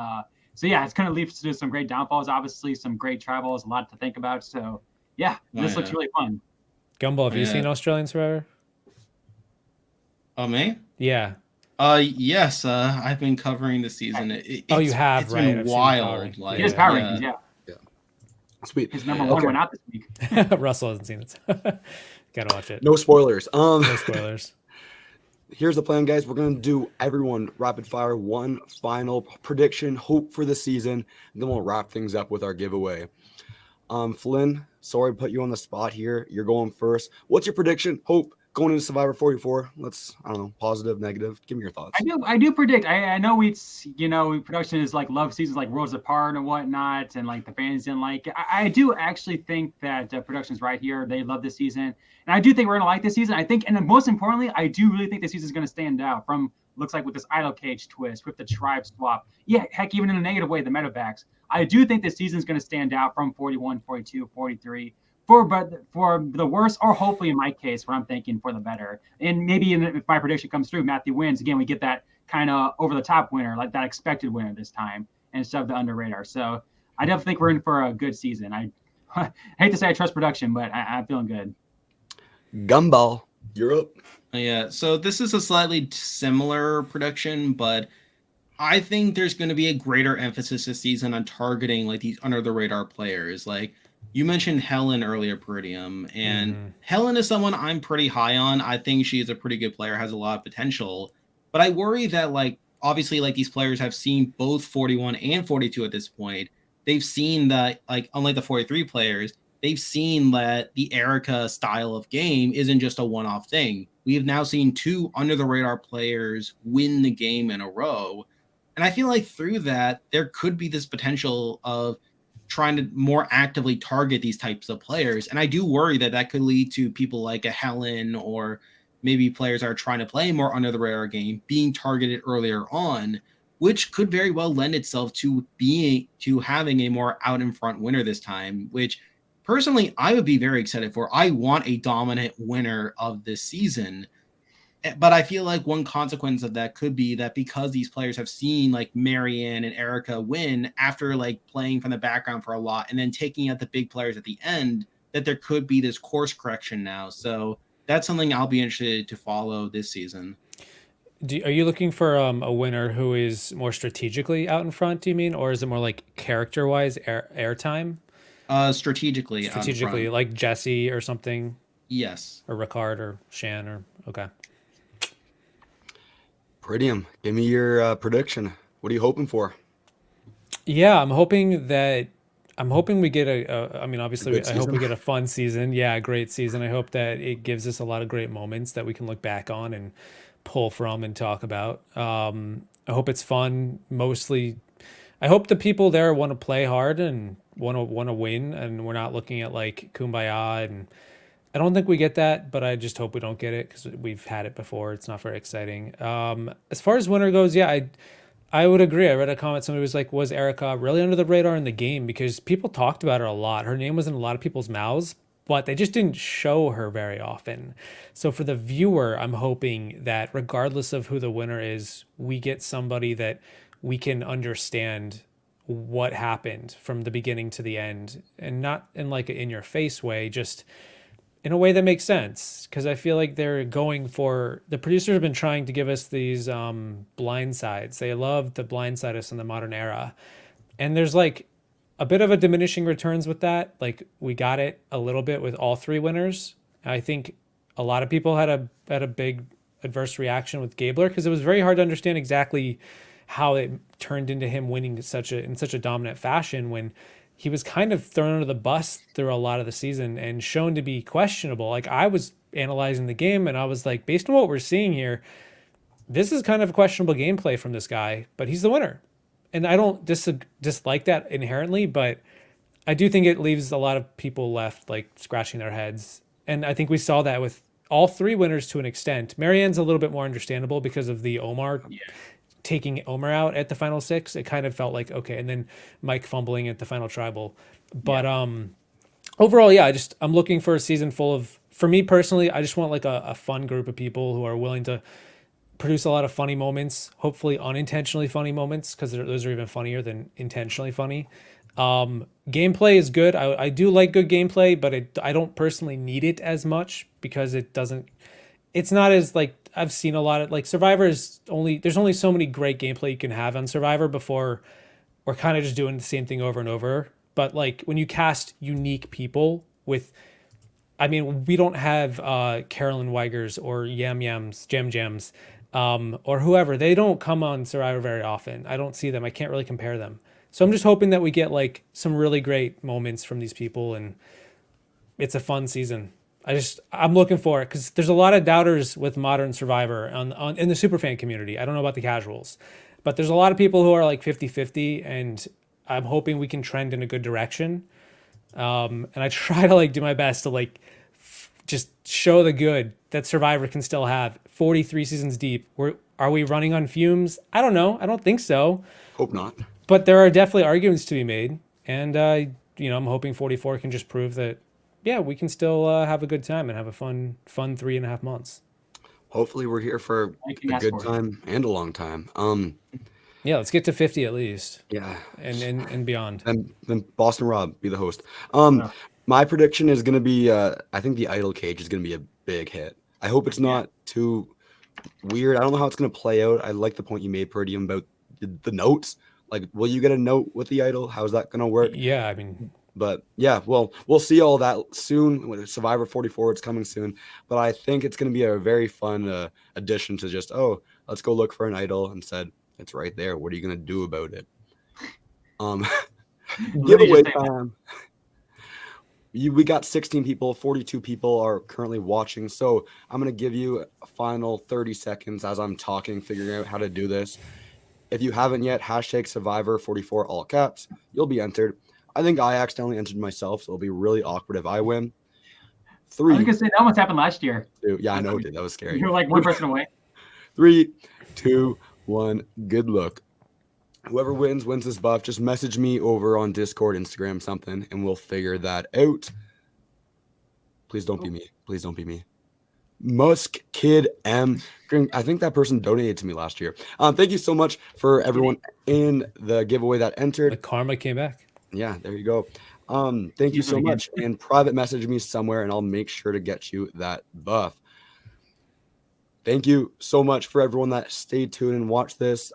So yeah, it's going to lead to some great downfalls. Obviously, some great tribals, a lot to think about. So yeah, this looks really fun. Gumball, have you seen Australian Survivor? Oh, me? Yeah. Yes. I've been covering the season. You have, it's right? Been wild. Like, it is Power Rankings, yeah. Sweet. His number 1 went out this week. Russell hasn't seen it. Gotta watch it. No spoilers. No spoilers. Here's the plan, guys. We're gonna do everyone rapid fire, one final prediction, hope for the season, and then we'll wrap things up with our giveaway. Flynn, sorry to put you on the spot here. You're going first. What's your prediction? Hope going into Survivor 44? I don't know, positive, negative. Give me your thoughts. I do predict. I know production is like love seasons like Worlds Apart and whatnot, and like the fans didn't like it. I do actually think that production's right here. They love this season, and I do think we're gonna like this season. I think, and most importantly, I do really think this season's gonna stand out from looks like with this idol cage twist, with the tribe swap. Yeah, heck, even in a negative way, the metabacks. I do think this season's going to stand out from 41, 42, 43 for the worse, or hopefully in my case, what I'm thinking for the better. And maybe if my prediction comes through, Matthew wins. Again, we get that kind of over the top winner, like that expected winner this time, instead of the under radar. So I definitely think we're in for a good season. I hate to say I trust production, but I'm feeling good. Gumball, you're up. Yeah, so this is a slightly similar prediction, but I think there's going to be a greater emphasis this season on targeting like these under the radar players. Like you mentioned Helen earlier, Peridium, and Helen is someone I'm pretty high on. I think she is a pretty good player, has a lot of potential, but I worry that like obviously like these players have seen both 41 and 42 at this point. They've seen that like unlike the 43 players, they've seen that the Erica style of game isn't just a one-off thing. We have now seen 2 under the radar players win the game in a row. And I feel like through that, there could be this potential of trying to more actively target these types of players. And I do worry that that could lead to people like a Helen or maybe players that are trying to play more under the radar game being targeted earlier on, which could very well lend itself to having a more out in front winner this time, which personally I would be very excited for. I want a dominant winner of this season. But I feel like one consequence of that could be that because these players have seen like Marianne and Erica win after like playing from the background for a lot and then taking out the big players at the end, that there could be this course correction now. So that's something I'll be interested to follow this season. Are you looking for a winner who is more strategically out in front, do you mean? Or is it more like character-wise airtime? Strategically out in front. Like Jesse or something? Yes. Or Ricard or Shan or... Okay. Peridium, give me your prediction. What are you hoping for? Yeah, I'm hoping we get I mean, obviously, I hope we season. get a fun season. Yeah, a great season. I hope that it gives us a lot of great moments that we can look back on and pull from and talk about. I hope it's fun. Mostly, I hope the people there want to play hard and want to win, and we're not looking at like Kumbaya. And I don't think we get that, but I just hope we don't get it because we've had it before. It's not very exciting. As far as winner goes, yeah, I would agree. I read a comment. Somebody was like, was Erica really under the radar in the game? Because people talked about her a lot. Her name was in a lot of people's mouths, but they just didn't show her very often. So for the viewer, I'm hoping that regardless of who the winner is, we get somebody that we can understand what happened from the beginning to the end, and not in like an in-your-face way, just in a way that makes sense. Because I feel like they're going for, the producers have been trying to give us these blind sides. They love to blindside us in the modern era, and there's like a bit of a diminishing returns with that. Like we got it a little bit with all three winners. I think a lot of people had a big adverse reaction with Gabler because it was very hard to understand exactly how it turned into him winning in such a dominant fashion when he was kind of thrown under the bus through a lot of the season and shown to be questionable. Like I was analyzing the game and I was like, based on what we're seeing here, this is kind of questionable gameplay from this guy, but he's the winner. And I don't dislike that inherently, but I do think it leaves a lot of people left like scratching their heads. And I think we saw that with all three winners to an extent. Marianne's a little bit more understandable because of the Omar taking Omar out at the final six. It kind of felt like, okay. And then Mike fumbling at the final tribal. But overall, yeah, I'm looking for a season full of, for me personally, I just want like a fun group of people who are willing to produce a lot of funny moments, hopefully unintentionally funny moments, because those are even funnier than intentionally funny. Gameplay is good. I do like good gameplay, but I don't personally need it as much because it's not as like, I've seen a lot of like Survivor there's only so many great gameplay you can have on Survivor before we're kind of just doing the same thing over and over. But like when you cast unique people with, I mean, we don't have Carolyn Weigers or Yam Jams, or whoever. They don't come on Survivor very often. I don't see them. I can't really compare them. So I'm just hoping that we get like some really great moments from these people, and it's a fun season. I'm looking for it because there's a lot of doubters with modern Survivor in the superfan community. I don't know about the casuals, but there's a lot of people who are like 50-50, and I'm hoping we can trend in a good direction. And I try to like do my best to like just show the good that Survivor can still have. 43 seasons deep. Are we running on fumes? I don't know. I don't think so. Hope not. But there are definitely arguments to be made, and I'm hoping 44 can just prove that, yeah, we can still have a good time and have a fun 3.5 months. Hopefully, we're here for a good time and a long time. Yeah, let's get to 50 at least. Yeah, and beyond. And then Boston Rob be the host. My prediction is gonna be I think the idol cage is gonna be a big hit. I hope it's not too weird. I don't know how it's gonna play out. I like the point you made, Peridium, about the notes. Like, will you get a note with the idol? How's that gonna work? Yeah, I mean, but yeah, well, we'll see all that soon. With Survivor 44, it's coming soon. But I think it's gonna be a very fun addition to just let's go look for an idol instead. It's right there. What are you gonna do about it? Giveaway time. We got 16 people, 42 people are currently watching. So I'm going to give you a final 30 seconds as I'm talking, figuring out how to do this. If you haven't yet, #Survivor44 all caps, you'll be entered. I think I accidentally entered myself, so it'll be really awkward if I win. I was 3, gonna say that almost happened last year. 2. Yeah, I know it did. That was scary. You're like one person away. 3, 2, 1. Good luck. Whoever wins this buff. Just message me over on Discord, Instagram, something, and we'll figure that out. Please don't be me. Please don't be me. Musk Kid M. I think that person donated to me last year. Thank you so much for everyone in the giveaway that The entered. karma came back. Yeah, there you go. Thank you Use it so again. much. And private message me somewhere, and I'll make sure to get you that buff. Thank you so much for everyone that stayed tuned and watched this.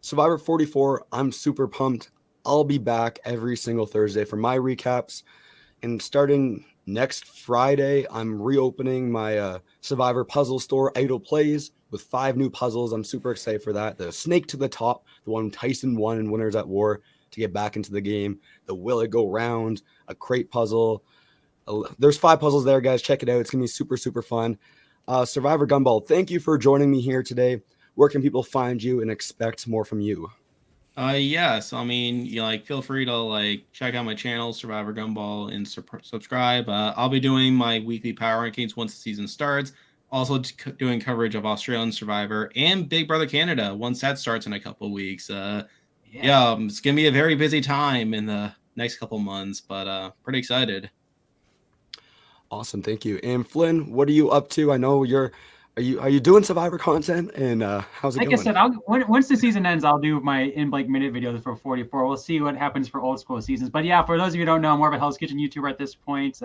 Survivor 44, I'm super pumped. I'll be back every single Thursday for my recaps. And starting next Friday, I'm reopening my Survivor puzzle store, Idle Plays, with 5 new puzzles. I'm super excited for that. The Snake to the Top, the one Tyson won in Winners at War to get back into the game. The Will It Go Round, a crate puzzle. There's 5 puzzles there, guys. Check it out. It's going to be super, super fun. Survivor Gumball, thank you for joining me here today. Where can people find you and expect more from you? Yes, I mean, feel free to check out my channel, Survivor Gumball, and subscribe. I'll be doing my weekly power rankings once the season starts. Also doing coverage of Australian Survivor and Big Brother Canada once that starts in a couple of weeks. It's gonna be a very busy time in the next couple months, but pretty excited. Awesome, thank you. And Flynn, what are you up to? I know are you doing Survivor content, and how's it Like going? I said, once the season ends, I'll do my in-minute videos for 44. We'll see what happens for old school seasons. But yeah, for those of you who don't know, I'm more of a Hell's Kitchen YouTuber at this point.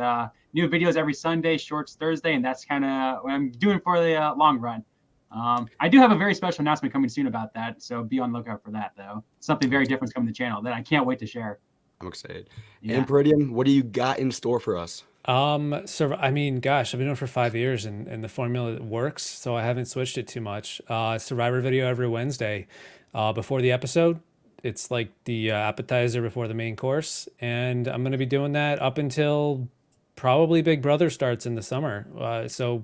New videos every Sunday, shorts Thursday, and that's kind of what I'm doing for the long run. I do have a very special announcement coming soon about that, so be on the lookout for that, though. Something very different is coming to the channel that I can't wait to share. I'm excited. Yeah. And Peridium, what do you got in store for us? So I mean, gosh, I've been doing it for 5 years, and the formula works, so I haven't switched it too much. Survivor video every Wednesday, before the episode. It's like the appetizer before the main course, and I'm gonna be doing that up until probably Big Brother starts in the summer. So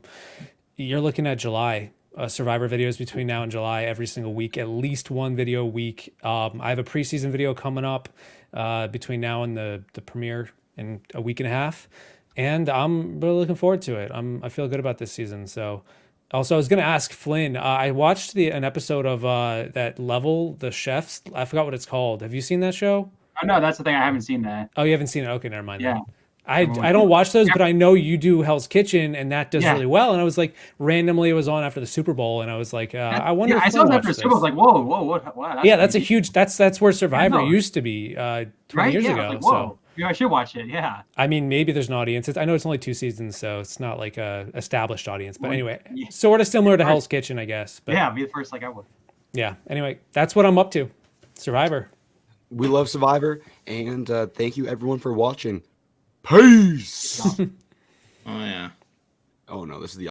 you're looking at July. Survivor videos between now and July every single week, at least one video a week. I have a preseason video coming up between now and the premiere in a week and a half. And I'm really looking forward to it. I feel good about this season. So, also, I was gonna ask Flynn. I watched an episode of that Level, the chefs. I forgot what it's called. Have you seen that show? Oh no, that's the thing. I haven't seen that. Oh, you haven't seen it? Okay, never mind. Yeah. Then. I don't watch those, but I know you do Hell's Kitchen, and that does really well. And I was like, randomly, it was on after the Super Bowl, and I was like, I wonder. Yeah, if I saw Flynn that after the watched Super Bowl. I was like, whoa, what? Wow, yeah, that's a crazy. huge. That's where Survivor no. used to be 20 Right? years Yeah, ago. I was like, So. whoa. Yeah, I should watch it. Yeah. I mean, maybe there's an audience. I know it's only 2 seasons, so it's not like a established audience. But anyway, sort of similar to Hell's Kitchen, I guess. But Yeah, be the first like I would. yeah. Anyway, that's what I'm up to. Survivor. We love Survivor, and thank you everyone for watching. Peace. Oh yeah. Oh no, this is the